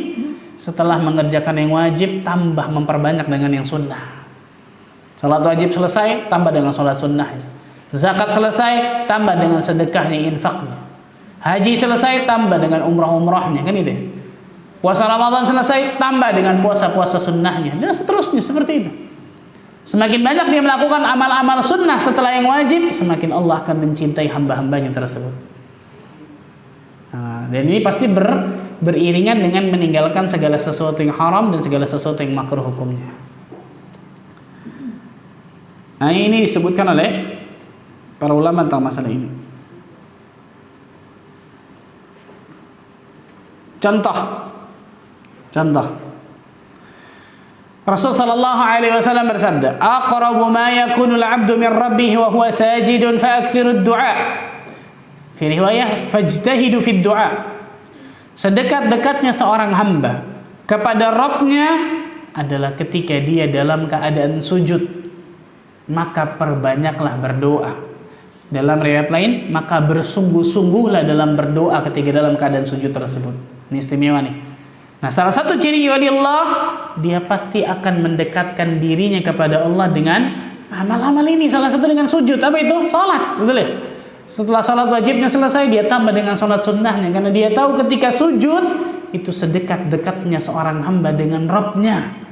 S1: setelah mengerjakan yang wajib, tambah memperbanyak dengan yang sunnah. Salat wajib selesai, tambah dengan salat sunnahnya. Zakat selesai, tambah dengan sedekahnya, infaknya. Haji selesai, tambah dengan umrah-umrahnya, kan itu. Puasa Ramadan selesai, tambah dengan puasa-puasa sunnahnya, dan seterusnya seperti itu. Semakin banyak dia melakukan amal-amal sunnah setelah yang wajib, semakin Allah akan mencintai hamba-hambanya tersebut. Nah, dan ini pasti beriringan dengan meninggalkan segala sesuatu yang haram dan segala sesuatu yang makruh hukumnya. Nah, ini disebutkan oleh para ulama tentang masalah ini. Contoh. Rasul sallallahu alaihi wasallam bersabda, "Aqrabu ma yakunu al-'abdu min rabbih wa huwa sajidun fa'akthiru ad-du'a." Fi riwayah, "Fajtahidu fi ad-du'a." Sedekat-dekatnya seorang hamba kepada Rabb-nya adalah ketika dia dalam keadaan sujud, maka perbanyaklah berdoa. Dalam riwayat lain, maka bersungguh-sungguhlah dalam berdoa ketika dalam keadaan sujud tersebut. Ini istimewa nih. Nah, salah satu ciri waliullah, dia pasti akan mendekatkan dirinya kepada Allah dengan amal-amal ini. Salah satu dengan sujud. Apa itu? Salat. Betul ya? Setelah salat wajibnya selesai, dia tambah dengan salat sunnahnya, karena dia tahu ketika sujud itu sedekat-dekatnya seorang hamba dengan Rabbnya.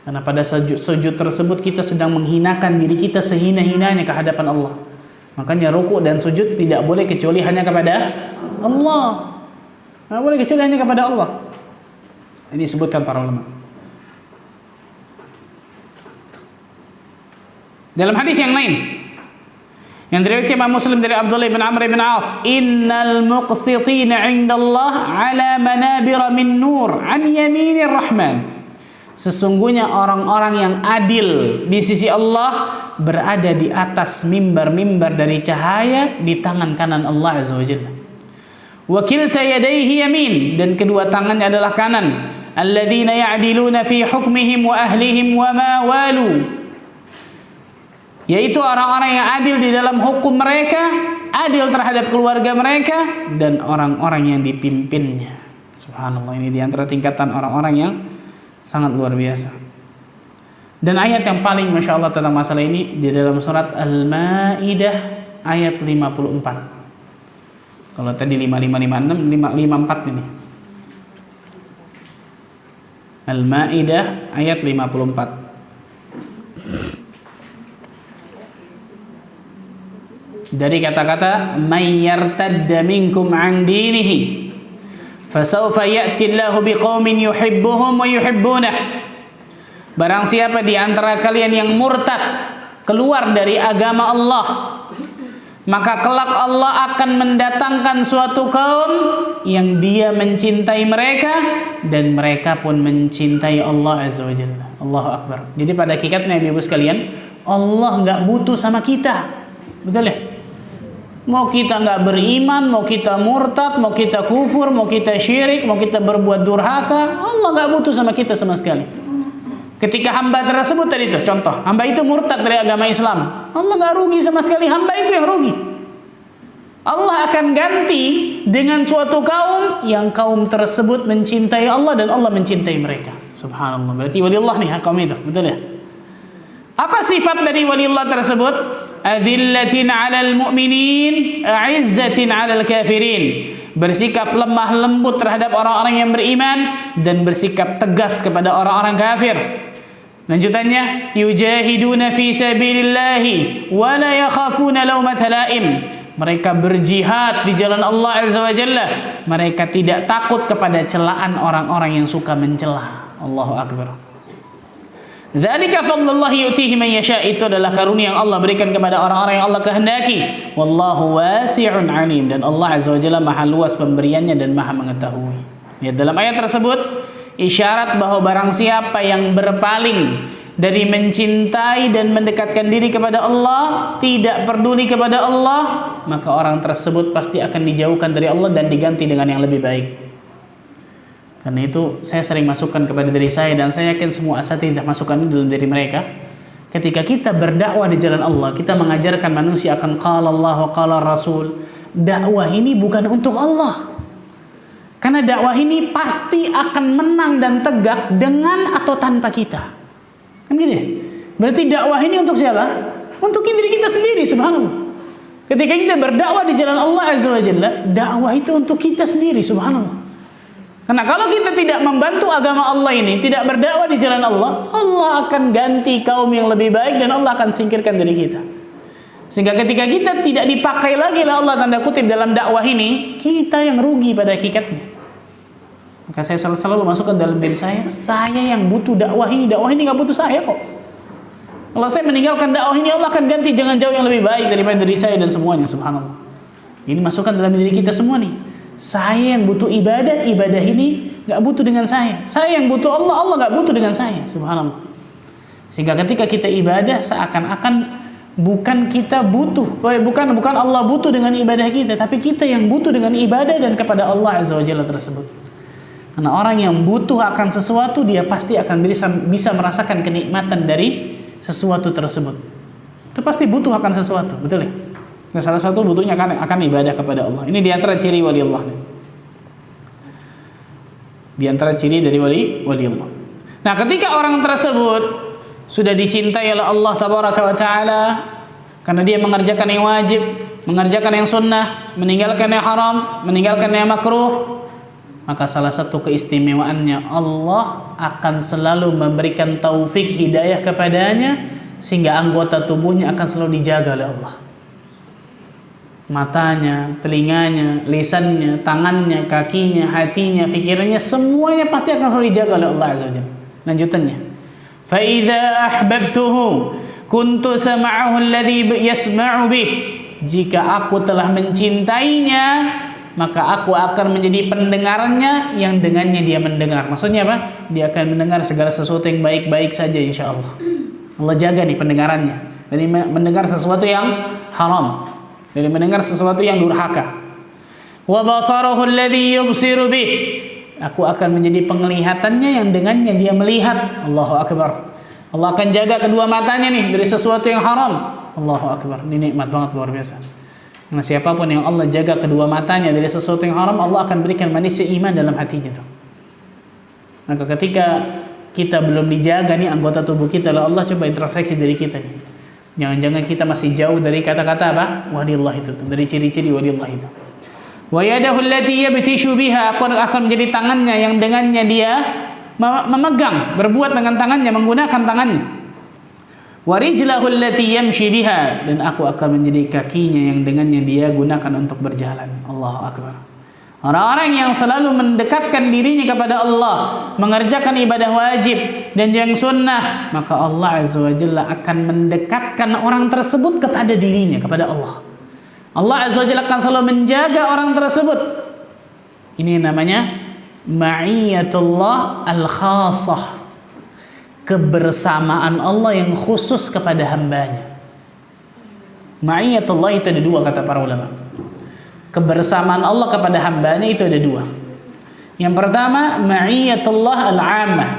S1: Karena pada sujud tersebut kita sedang menghinakan diri kita sehina-hinanya ke hadapan Allah. Makanya ruku dan sujud tidak boleh kecuali hanya kepada Allah. Tidak boleh kecuali hanya kepada Allah. Ini disebutkan para ulama. Dalam hadis yang lain, yang diriwayatkan Imam Muslim dari Abdullah bin Amr bin As, innal muqsitina 'indallah 'ala manabir min nur 'an yaminir rahman. Sesungguhnya orang-orang yang adil di sisi Allah berada di atas mimbar-mimbar dari cahaya di tangan kanan Allah Azza wa Jalla. Wa kilta yadayhi yamin, dan kedua tangannya adalah kanan. Alladzina ya'diluna fi hukmihim wa ahlihim wa ma walu. Yaitu orang-orang yang adil di dalam hukum mereka, adil terhadap keluarga mereka, dan orang-orang yang dipimpinnya. Subhanallah, ini di antara tingkatan orang-orang yang sangat luar biasa. Dan ayat yang paling Masya Allah tentang masalah ini di dalam surat Al-Ma'idah ayat 54. Kalau tadi 5556, 554 ini. Al-Ma'idah ayat 54. Dari kata-kata may yartadda minkum an dinihi fasawfa ya'ti Allahu biqaumin yuhibbuhum wa yuhibbunah. Barang siapa di antara kalian yang murtad keluar dari agama Allah, maka kelak Allah akan mendatangkan suatu kaum yang dia mencintai mereka dan mereka pun mencintai Allah Azza wa Jalla. Allahu Akbar. Jadi pada hakikatnya Ibu sekalian, Allah nggak butuh sama kita. Betul ya? Mau kita nggak beriman, mau kita murtad, mau kita kufur, mau kita syirik, mau kita berbuat durhaka, Allah nggak butuh sama kita sama sekali. Ketika hamba tersebut tadi itu contoh, hamba itu murtad dari agama Islam, Allah nggak rugi sama sekali, hamba itu yang rugi. Allah akan ganti dengan suatu kaum yang kaum tersebut mencintai Allah dan Allah mencintai mereka. Subhanallah. Berarti waliullah nih kaum itu, betul ya? Apa sifat dari waliullah tersebut? Adillatin 'alal mu'minin, 'izzatin 'alal kafirin. Bersikap lemah lembut terhadap orang-orang yang beriman dan bersikap tegas kepada orang-orang kafir. Lanjutannya, yujahiduna fi sabilillahi wa la yakhafuna lawmata laim. Mereka berjihad di jalan Allah Azza wa Jalla. Mereka tidak takut kepada celaan orang-orang yang suka mencela. Allahu Akbar. Dzalika fadlullahi yu'tihi man yasha, itu adalah karunia yang Allah berikan kepada orang-orang yang Allah kehendaki. Wallahu wasi'un alim, dan Allah Azza wa Jalla maha luas pemberiannya dan maha mengetahui. Ya, dalam ayat tersebut isyarat bahwa barang siapa yang berpaling dari mencintai dan mendekatkan diri kepada Allah, tidak peduli kepada Allah, maka orang tersebut pasti akan dijauhkan dari Allah dan diganti dengan yang lebih baik. Karena itu saya sering masukkan kepada diri saya, dan saya yakin semua asatidzah masukkan ini dalam diri mereka. Ketika kita berdakwah di jalan Allah, kita mengajarkan manusia akan qala Allah wa qala Rasul. Dakwah ini bukan untuk Allah. Karena dakwah ini pasti akan menang dan tegak dengan atau tanpa kita. Kan gitu ya? Berarti dakwah ini untuk siapa? Untuk diri kita sendiri, subhanallah. Ketika kita berdakwah di jalan Allah Azza wa Jalla, dakwah itu untuk kita sendiri, subhanallah. Karena kalau kita tidak membantu agama Allah ini, tidak berdakwah di jalan Allah, Allah akan ganti kaum yang lebih baik dan Allah akan singkirkan dari kita. Sehingga ketika kita tidak dipakai lagi oleh Allah tanda kutip dalam dakwah ini, kita yang rugi pada hakikatnya. Maka saya selalu masukkan dalam diri saya yang butuh dakwah ini nggak butuh saya kok. Kalau saya meninggalkan dakwah ini, Allah akan ganti dengan jauh yang lebih baik daripada diri saya dan semuanya, subhanallah. Ini masukkan dalam diri kita semua nih. Saya yang butuh ibadah ini nggak butuh dengan saya. Saya yang butuh Allah, Allah nggak butuh dengan saya, subhanallah. Sehingga ketika kita ibadah seakan-akan bukan kita butuh, bukan Allah butuh dengan ibadah kita, tapi kita yang butuh dengan ibadah dan kepada Allah Azza wa Jalla tersebut. Karena orang yang butuh akan sesuatu, dia pasti akan bisa merasakan kenikmatan dari sesuatu tersebut. Itu pasti butuh akan sesuatu, betul ya? Nah, salah satu butuhnya akan ibadah kepada Allah. Ini diantara ciri wali Allah. Diantara ciri dari wali Allah. Nah, ketika orang tersebut sudah dicintai oleh Allah Tabaraka wa Ta'ala, Karena dia mengerjakan yang wajib, mengerjakan yang sunnah, meninggalkan yang haram, meninggalkan yang makruh, maka salah satu keistimewaannya Allah akan selalu memberikan taufik hidayah kepadanya, sehingga anggota tubuhnya akan selalu dijaga oleh Allah. Matanya, telinganya, lisannya, tangannya, kakinya, hatinya, pikirannya, semuanya pasti akan selalu dijaga oleh Allah Azza wa Jalla. Lanjutannya, fa idza ahbabtuhu kuntu sam'ahu alladhi yasma'u bih. Jika aku telah mencintainya, maka aku akan menjadi pendengarnya yang dengannya dia mendengar. Maksudnya apa? Dia akan mendengar segala sesuatu yang baik-baik saja insyaallah. Allah jaga nih pendengarannya dari mendengar sesuatu yang haram, dari mendengar sesuatu yang durhaka. Wa basarahu alladhi yubsiru bih. Aku akan menjadi penglihatannya yang dengannya dia melihat. Allahu akbar. Allah akan jaga kedua matanya nih dari sesuatu yang haram. Allahu akbar. Ini nikmat banget, luar biasa. Karena siapapun yang Allah jaga kedua matanya dari sesuatu yang haram, Allah akan berikan manisnya iman dalam hatinya tuh. Maka ketika kita belum dijaga nih anggota tubuh kita oleh Allah, coba introspeksi dari kita nih. Jangan-jangan kita masih jauh dari kata-kata apa? Wadillah itu tuh, dari ciri-ciri wadillah itu. Wa yadahu allati yabtishu biha, akan menjadi tangannya yang dengannya dia memegang, berbuat dengan tangannya, menggunakan tangannya. Wa rijlahu allati yamshi biha, dan aku akan menjadi kakinya yang dengannya dia gunakan untuk berjalan. Allahu akbar. Orang-orang yang selalu mendekatkan dirinya kepada Allah, mengerjakan ibadah wajib dan yang sunnah, maka Allah Azza wa Jalla akan mendekatkan orang tersebut kepada dirinya, kepada Allah. Allah Azza wa Jalla akan selalu menjaga orang tersebut. Ini namanya ma'iyatullah al-khasah, kebersamaan Allah yang khusus kepada hambanya. Ma'iyatullah itu ada dua kata para ulama. Kebersamaan Allah kepada hambanya itu ada dua. Yang pertama, ma'iyatullah al-'ammah,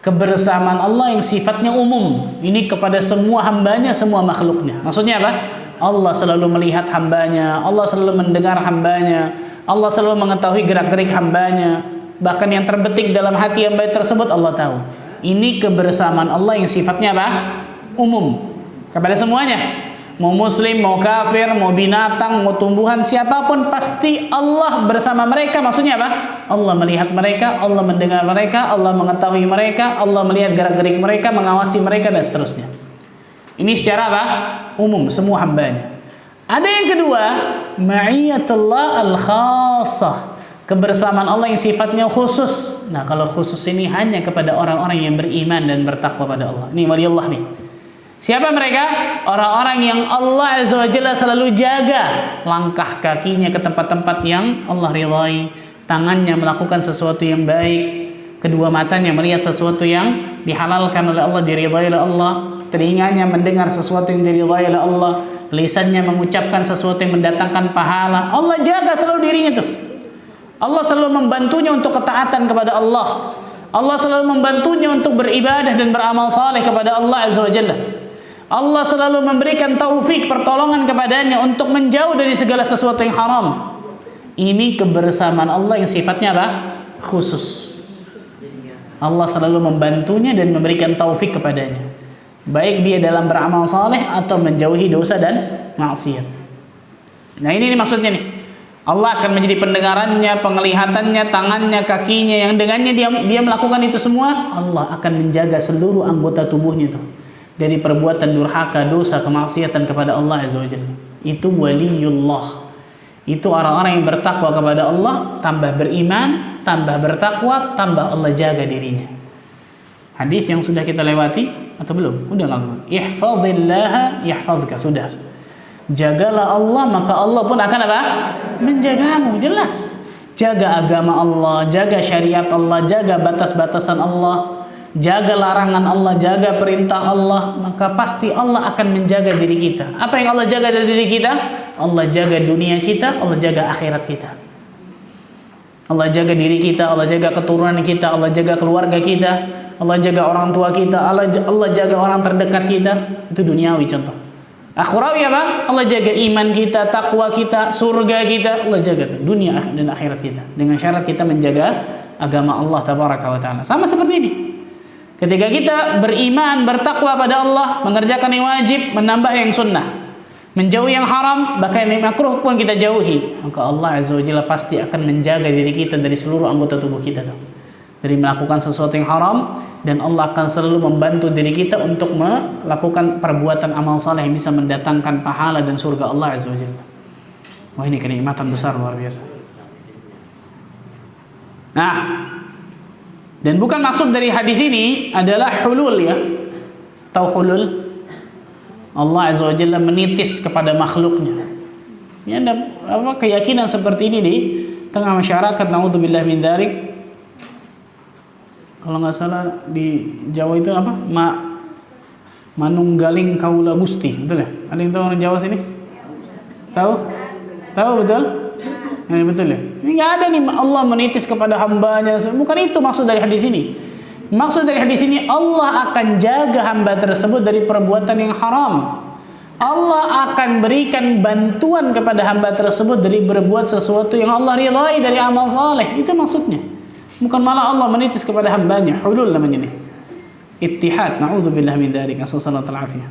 S1: kebersamaan Allah yang sifatnya umum. Ini kepada semua hambanya, semua makhluknya. Maksudnya apa? Allah selalu melihat hambanya, Allah selalu mendengar hambanya, Allah selalu mengetahui gerak-gerik hambanya. Bahkan yang terbetik dalam hati hamba tersebut Allah tahu. Ini kebersamaan Allah yang sifatnya apa? Umum, kepada semuanya. Mau muslim, mau kafir, mau binatang, mau tumbuhan, siapapun pasti Allah bersama mereka. Maksudnya apa? Allah melihat mereka, Allah mendengar mereka, Allah mengetahui mereka, Allah melihat gerak-gerik mereka, mengawasi mereka, dan seterusnya. Ini secara apa? Umum, semua hambanya. Ada yang kedua, ma'iyatullah al-khassah, kebersamaan Allah yang sifatnya khusus. Nah, kalau khusus ini hanya kepada orang-orang yang beriman dan bertakwa pada Allah. Ini waliyullah nih. Siapa mereka? Orang-orang yang Allah Azza wa Jalla selalu jaga langkah kakinya ke tempat-tempat yang Allah ridhai, tangannya melakukan sesuatu yang baik, kedua matanya melihat sesuatu yang dihalalkan oleh Allah, diridhai oleh Allah, telinganya mendengar sesuatu yang diridhai oleh Allah, lisannya mengucapkan sesuatu yang mendatangkan pahala. Allah jaga selalu dirinya tuh. Allah selalu membantunya untuk ketaatan kepada Allah. Allah selalu membantunya untuk beribadah dan beramal saleh kepada Allah Azza wa Jalla. Allah selalu memberikan taufik, pertolongan kepadanya untuk menjauh dari segala sesuatu yang haram. Ini kebersamaan Allah yang sifatnya apa? Khusus. Allah selalu membantunya dan memberikan taufik kepadanya, baik dia dalam beramal saleh atau menjauhi dosa dan maksiat. Nah, ini maksudnya nih. Allah akan menjadi pendengarannya, penglihatannya, tangannya, kakinya, yang dengannya dia melakukan itu semua. Allah akan menjaga seluruh anggota tubuhnya itu dari perbuatan durhaka, dosa, kemaksiatan kepada Allah Azza wa Jalla. Itu waliyullah. Itu orang-orang yang bertakwa kepada Allah, tambah beriman, tambah bertakwa, tambah Allah jaga dirinya. Hadis yang sudah kita lewati atau belum? Udah enggak? Ihfazillaha yahfazka, sudah. Jagalah Allah, maka Allah pun akan apa? Menjagamu, jelas. Jaga agama Allah, jaga syariat Allah, jaga batas-batasan Allah, jaga larangan Allah, jaga perintah Allah, maka pasti Allah akan menjaga diri kita. Apa yang Allah jaga dari diri kita? Allah jaga dunia kita, Allah jaga akhirat kita. Allah jaga diri kita, Allah jaga keturunan kita, Allah jaga keluarga kita, Allah jaga orang tua kita, Allah jaga orang terdekat kita. Itu duniawi contoh. Akhirawi apa? Allah jaga iman kita, takwa kita, surga kita, Allah jaga tuh, dunia dan akhirat kita. Dengan syarat kita menjaga agama Allah tabaraka wa taala. Sama seperti ini. Ketika kita beriman, bertakwa pada Allah, mengerjakan yang wajib, menambah yang sunnah. menjauhi yang haram, bahkan yang makruh pun kita jauhi, maka Allah Azza wa Jalla pasti akan menjaga diri kita dari seluruh anggota tubuh kita dari melakukan sesuatu yang haram, dan Allah akan selalu membantu diri kita untuk melakukan perbuatan amal saleh yang bisa mendatangkan pahala dan surga Allah Azza wa Jalla. Wah, ini kenikmatan besar luar biasa. Nah, dan bukan maksud dari hadis ini adalah hulul ya. Tahu hulul? Allah Azza wa Jalla menitis kepada makhluknya. Ini ada keyakinan seperti ini di tengah masyarakat, naudzubillah min dzalik. Kalau nggak salah di Jawa itu apa? Manunggaling kaula Gusti, betul ya? Ada yang tahu orang Jawa sini? Tahu? Tahu betul? Betul ya? Ini nggak ada nih Allah menitis kepada hambanya. Bukan itu maksud dari hadis ini. Maksud dari hadis ini, Allah akan jaga hamba tersebut dari perbuatan yang haram. Allah akan berikan bantuan kepada hamba tersebut dari berbuat sesuatu yang Allah ridhai dari amal saleh. Itu maksudnya. Bukan malah Allah menitis kepada hambanya. Hulul namanya nih. Ittihad. Na'udzubillah min dzalik. Sallallahu alaihi.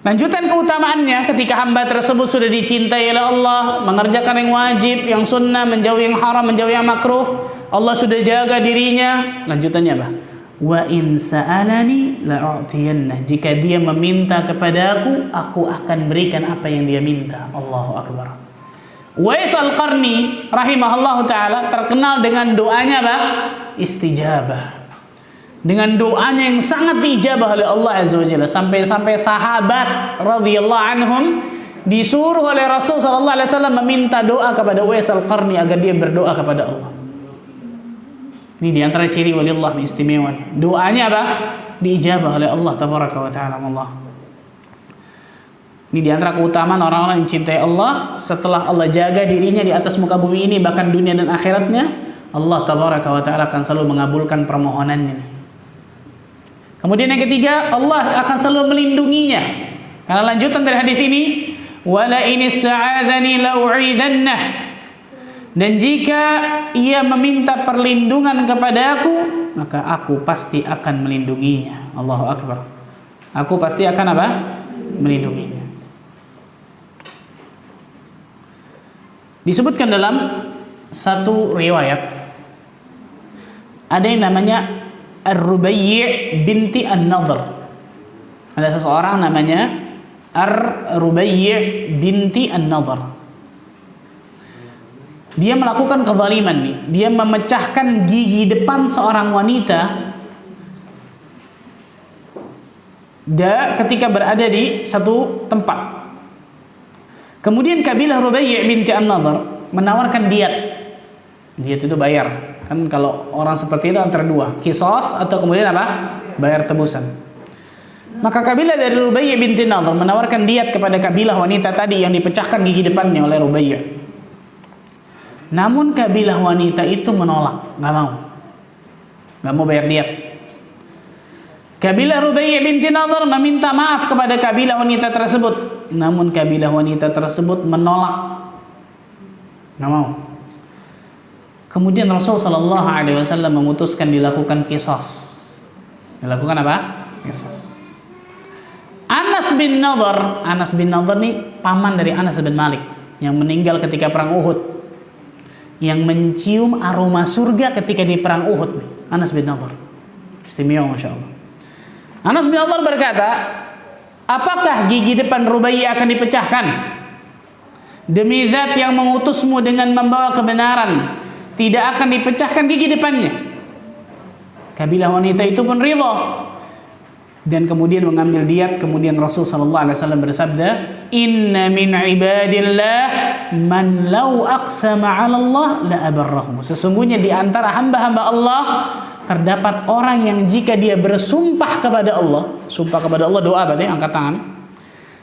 S1: Lanjutan keutamaannya, ketika hamba tersebut sudah dicintai oleh Allah, mengerjakan yang wajib, yang sunnah, menjauhi yang haram, menjauhi yang makruh, Allah sudah jaga dirinya. Lanjutannya apa? Wa in sa'alani la'u'tiyannah. Jika dia meminta kepadaku, aku akan berikan apa yang dia minta. Allahu akbar. Uwais Al-Qarni rahimahullahu taala terkenal dengan doanya apa? Istijabah. Dengan doanya yang sangat diijabah oleh Allah Azza wa Jalla, sampai-sampai sahabat radhiyallahu anhum disuruh oleh Rasul sallallahu alaihi wasallam meminta doa kepada Uwais Al-Qarni agar dia berdoa kepada Allah. Ini di antara ciri waliullah yang istimewa. Doanya apa? Diijabah oleh Allah tabaraka wa taala. Allah. Ini di antara keutamaan orang-orang yang cintai Allah, setelah Allah jaga dirinya di atas muka bumi ini, bahkan dunia dan akhiratnya, Allah tabaraka wa taala akan selalu mengabulkan permohonannya. Kemudian yang ketiga, Allah akan selalu melindunginya. Karena lanjutan dari hadis ini, wala in ista'adzani la'u'idhannah. Dan jika ia meminta perlindungan kepadaku, maka aku pasti akan melindunginya. Allahu akbar. Aku pasti akan apa? Melindunginya. Disebutkan dalam satu riwayat, ada yang namanya Ar-Rubayyi' binti An-Nadhr. Ada seseorang namanya Ar-Rubayyi' binti An-Nadhr. Dia melakukan kezaliman nih. Dia memecahkan gigi depan seorang wanita ketika berada di satu tempat. Kemudian kabilah Rubayyi' binti An-Nadhr menawarkan diat. Diat itu bayar. Kan kalau orang seperti itu antara dua, qisas atau kemudian apa? Bayar tebusan. Maka kabilah dari Rubayyi' binti Nadhr menawarkan diat kepada kabilah wanita tadi yang dipecahkan gigi depannya oleh Rubayyi'. Namun kabilah wanita itu menolak, nggak mau bayar diat. Kabilah Rubayyi' binti Nadhr meminta maaf kepada kabilah wanita tersebut, namun kabilah wanita tersebut menolak, nggak mau. Kemudian Rasul sallallahu alaihi wasallam memutuskan dilakukan qisas. Dilakukan apa? Qisas. Anas bin Nadhr ini paman dari Anas bin Malik yang meninggal ketika perang Uhud, yang mencium aroma surga ketika di perang Uhud. Anas bin Nadhr, istimewa masya Allah. Anas bin Nadhr berkata, apakah gigi depan Rubayyi' akan dipecahkan? Demi zat yang mengutusmu dengan membawa kebenaran, tidak akan dipecahkan gigi depannya. Kabilah wanita itu pun ridha dan kemudian mengambil diat. Kemudian Rasul sallallahu alaihi wasallam bersabda, "Inna min ibadillah man law aqsama 'ala Allah la abarrahum." Sesungguhnya di antara hamba-hamba Allah terdapat orang yang jika dia bersumpah kepada Allah, sumpah kepada Allah, doa berarti angkat tangan,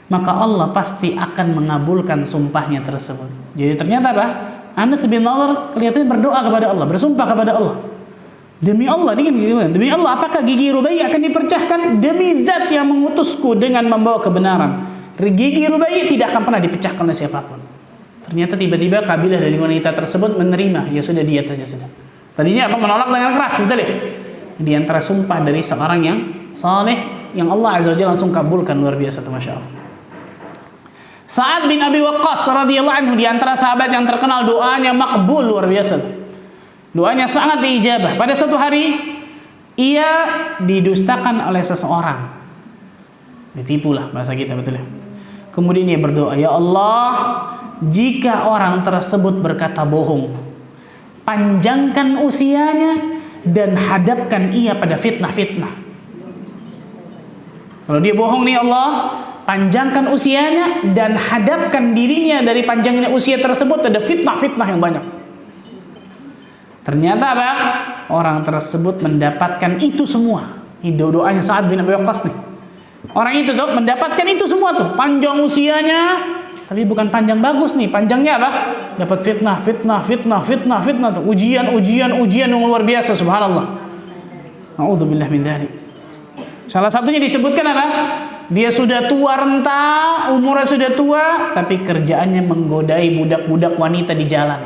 S1: maka Allah pasti akan mengabulkan sumpahnya tersebut. Jadi ternyata apa? Anas bin Nadhr kelihatannya berdoa kepada Allah, bersumpah kepada Allah. Demi Allah, ini gimana? Demi Allah, apakah gigi Rubayyi' akan dipecahkan? Demi zat yang mengutusku dengan membawa kebenaran, gigi Rubayyi' tidak akan pernah dipecahkan oleh siapapun. Ternyata tiba-tiba kabilah dari wanita tersebut menerima, ya sudah diat saja sudah. Tadinya apa? Menolak dengan keras, betul ya? Di antara sumpah dari seorang yang saleh, yang Allah Azza wa Jalla langsung kabulkan, luar biasa tuh, masya Allah. Sa'ad bin Abi Waqqas radhiyallahu anhu, di antara sahabat yang terkenal doanya makbul, luar biasa. Doanya sangat diijabah. Pada suatu hari ia didustakan oleh seseorang. Ditipulah bahasa kita, betul ya. Kemudian ia berdoa, ya Allah, jika orang tersebut berkata bohong, panjangkan usianya dan hadapkan ia pada fitnah-fitnah. Kalau dia bohong nih Allah, panjangkan usianya dan hadapkan dirinya dari panjangnya usia tersebut ada fitnah-fitnah yang banyak. Ternyata apa? Orang tersebut mendapatkan itu semua. Ini doanya Sa'ad bin Abi Waqqas nih. Orang itu tuh mendapatkan itu semua tuh, panjang usianya, tapi bukan panjang bagus nih, panjangnya apa? Dapat fitnah tuh, ujian yang luar biasa, subhanallah. A'udzubillah min dzalik. Salah satunya disebutkan apa? Dia sudah tua renta, umurnya sudah tua, tapi kerjaannya menggodai budak-budak wanita di jalan.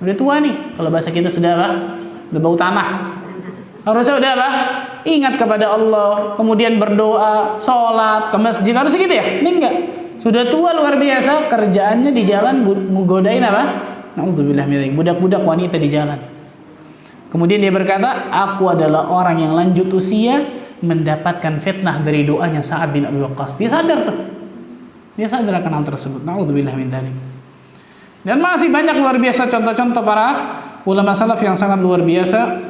S1: Udah tua nih, kalau bahasa kita sudah apa? Udah bau tanah. Harusnya udah apa? Ingat kepada Allah, kemudian berdoa, sholat, ke masjid, harus gitu ya? Ini enggak. Sudah tua luar biasa, kerjaannya di jalan menggodain apa? Na'udzubillah min dzalik, budak-budak wanita di jalan. Kemudian dia berkata, aku adalah orang yang lanjut usia mendapatkan fitnah dari doanya Sa'ad bin Abi Waqqas. Dia sadar tuh. Dia sadar akan hal tersebut. Na'udzubillah min dzalik. Dan masih banyak luar biasa contoh-contoh para ulama salaf yang sangat luar biasa.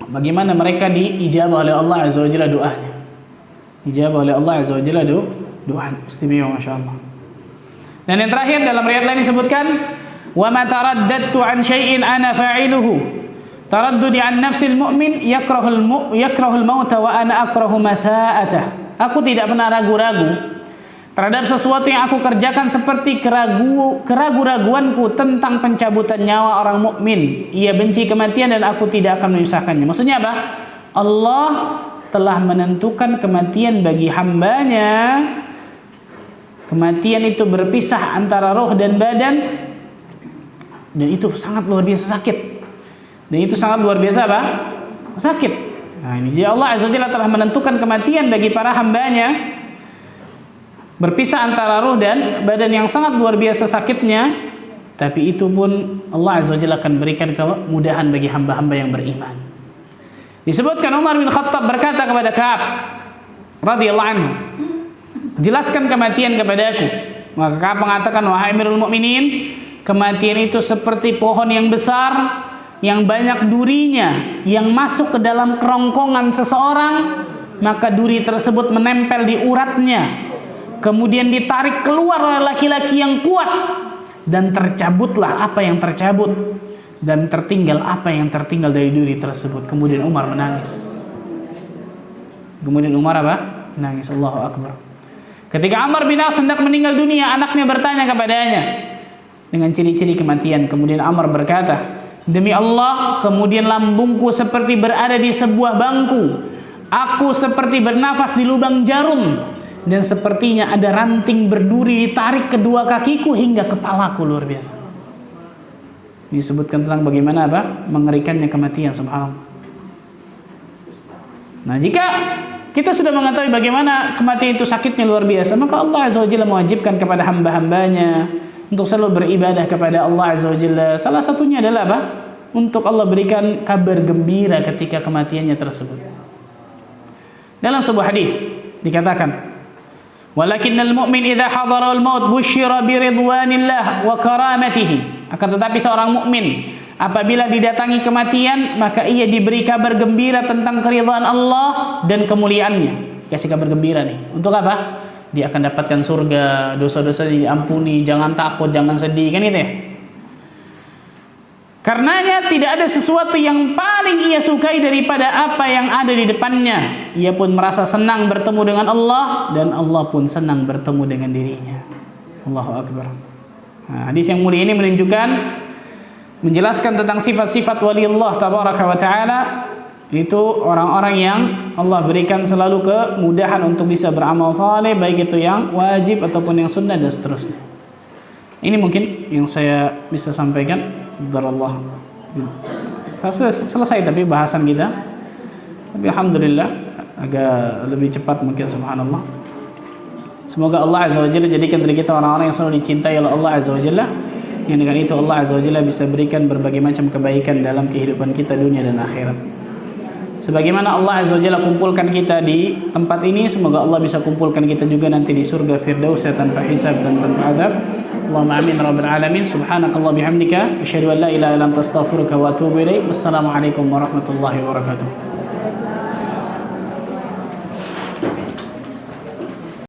S1: Bagaimana mereka diijabah oleh Allah Azza wa Jalla doanya. Ijabah oleh Allah Azza wa Jalla doa istimewa, Masya Allah. Dan yang terakhir dalam riwayat lain disebutkan, wa ma taraddadtu an syai'in ana fa'iluhu taraddudi an nafsil mu'min yakrahul mauta wa ana akrahu masa'atah. Aku tidak pernah ragu-ragu terhadap sesuatu yang aku kerjakan, seperti keraguan-raguanku tentang pencabutan nyawa orang mukmin. Ia benci kematian dan aku tidak akan menyusahkannya. Maksudnya apa? Allah telah menentukan kematian bagi hambanya. Kematian itu berpisah antara roh dan badan, dan itu sangat luar biasa sakit. Dan itu sangat luar biasa apa? Sakit. Nah, ini jadi Allah Azza wa Jalla telah menentukan kematian bagi para hambanya, berpisah antara ruh dan badan yang sangat luar biasa sakitnya, tapi itu pun Allah Azza wa Jalla akan berikan kemudahan bagi hamba-hamba yang beriman. Disebutkan Umar bin Khattab berkata kepada Ka'ab radhiyallahu anhu, jelaskan kematian kepadaku. Maka Ka'ab mengatakan, wahai Amirul Mukminin, kematian itu seperti pohon yang besar yang banyak durinya yang masuk ke dalam kerongkongan seseorang, maka duri tersebut menempel di uratnya, kemudian ditarik keluar oleh laki-laki yang kuat, dan tercabutlah apa yang tercabut, dan tertinggal apa yang tertinggal dari duri tersebut. Kemudian Umar menangis. Kemudian Umar apa? Menangis. Allahu Akbar. Ketika Amr bin As hendak meninggal dunia, anaknya bertanya kepadanya dengan ciri-ciri kematian. Kemudian Amr berkata, demi Allah, kemudian lambungku seperti berada di sebuah bangku, aku seperti bernafas di lubang jarum, dan sepertinya ada ranting berduri ditarik kedua kakiku hingga kepalaku. Luar biasa. Disebutkan tentang bagaimana apa? Mengerikannya kematian, subhanallah. Nah, jika kita sudah mengetahui bagaimana kematian itu sakitnya luar biasa, maka Allah Azza wa Jalla mewajibkan kepada hamba-hambanya untuk selalu beribadah kepada Allah Azza wa Jalla. Salah satunya adalah apa? Untuk Allah berikan kabar gembira ketika kematiannya tersebut. Dalam sebuah hadis dikatakan, walakinnal mu'min idza hadara al-maut busyira bi ridwanillah wa karamatihi. Akan tetapi seorang mukmin apabila didatangi kematian, maka ia diberi kabar gembira tentang keridhaan Allah dan kemuliaannya. Kasih kabar gembira nih. Untuk apa? Dia akan dapatkan surga, dosa-dosanya diampuni, jangan takut, jangan sedih, kan itu ya. Karenanya tidak ada sesuatu yang paling ia sukai daripada apa yang ada di depannya. Ia pun merasa senang bertemu dengan Allah, dan Allah pun senang bertemu dengan dirinya. Allahu Akbar. Nah, hadis yang mulia ini menunjukkan, menjelaskan tentang sifat-sifat wali Allah tabaraka wa ta'ala, itu orang-orang yang Allah berikan selalu kemudahan untuk bisa beramal saleh, baik itu yang wajib ataupun yang sunnah dan seterusnya. Ini mungkin yang saya bisa sampaikan. Darallah. Selesai tapi bahasan kita. Tapi alhamdulillah agak lebih cepat mungkin, subhanallah. Semoga Allah Azza wa Jalla jadikan diri kita orang-orang yang selalu dicintai oleh Allah Azza wa Jalla, yang dengan itu Allah Azza wa Jalla bisa berikan berbagai macam kebaikan dalam kehidupan kita dunia dan akhirat. Sebagaimana Allah Azza wa Jalla kumpulkan kita di tempat ini, semoga Allah bisa kumpulkan kita juga nanti di surga Firdaus tanpa hisab dan tanpa adab. Allahumma amin rabbil alamin. Subhanakallah bihamdika asyhadu an la ilaha illa anta astaghfiruka wa atubu ilaik. Wassalamualaikum warahmatullahi wabarakatuh.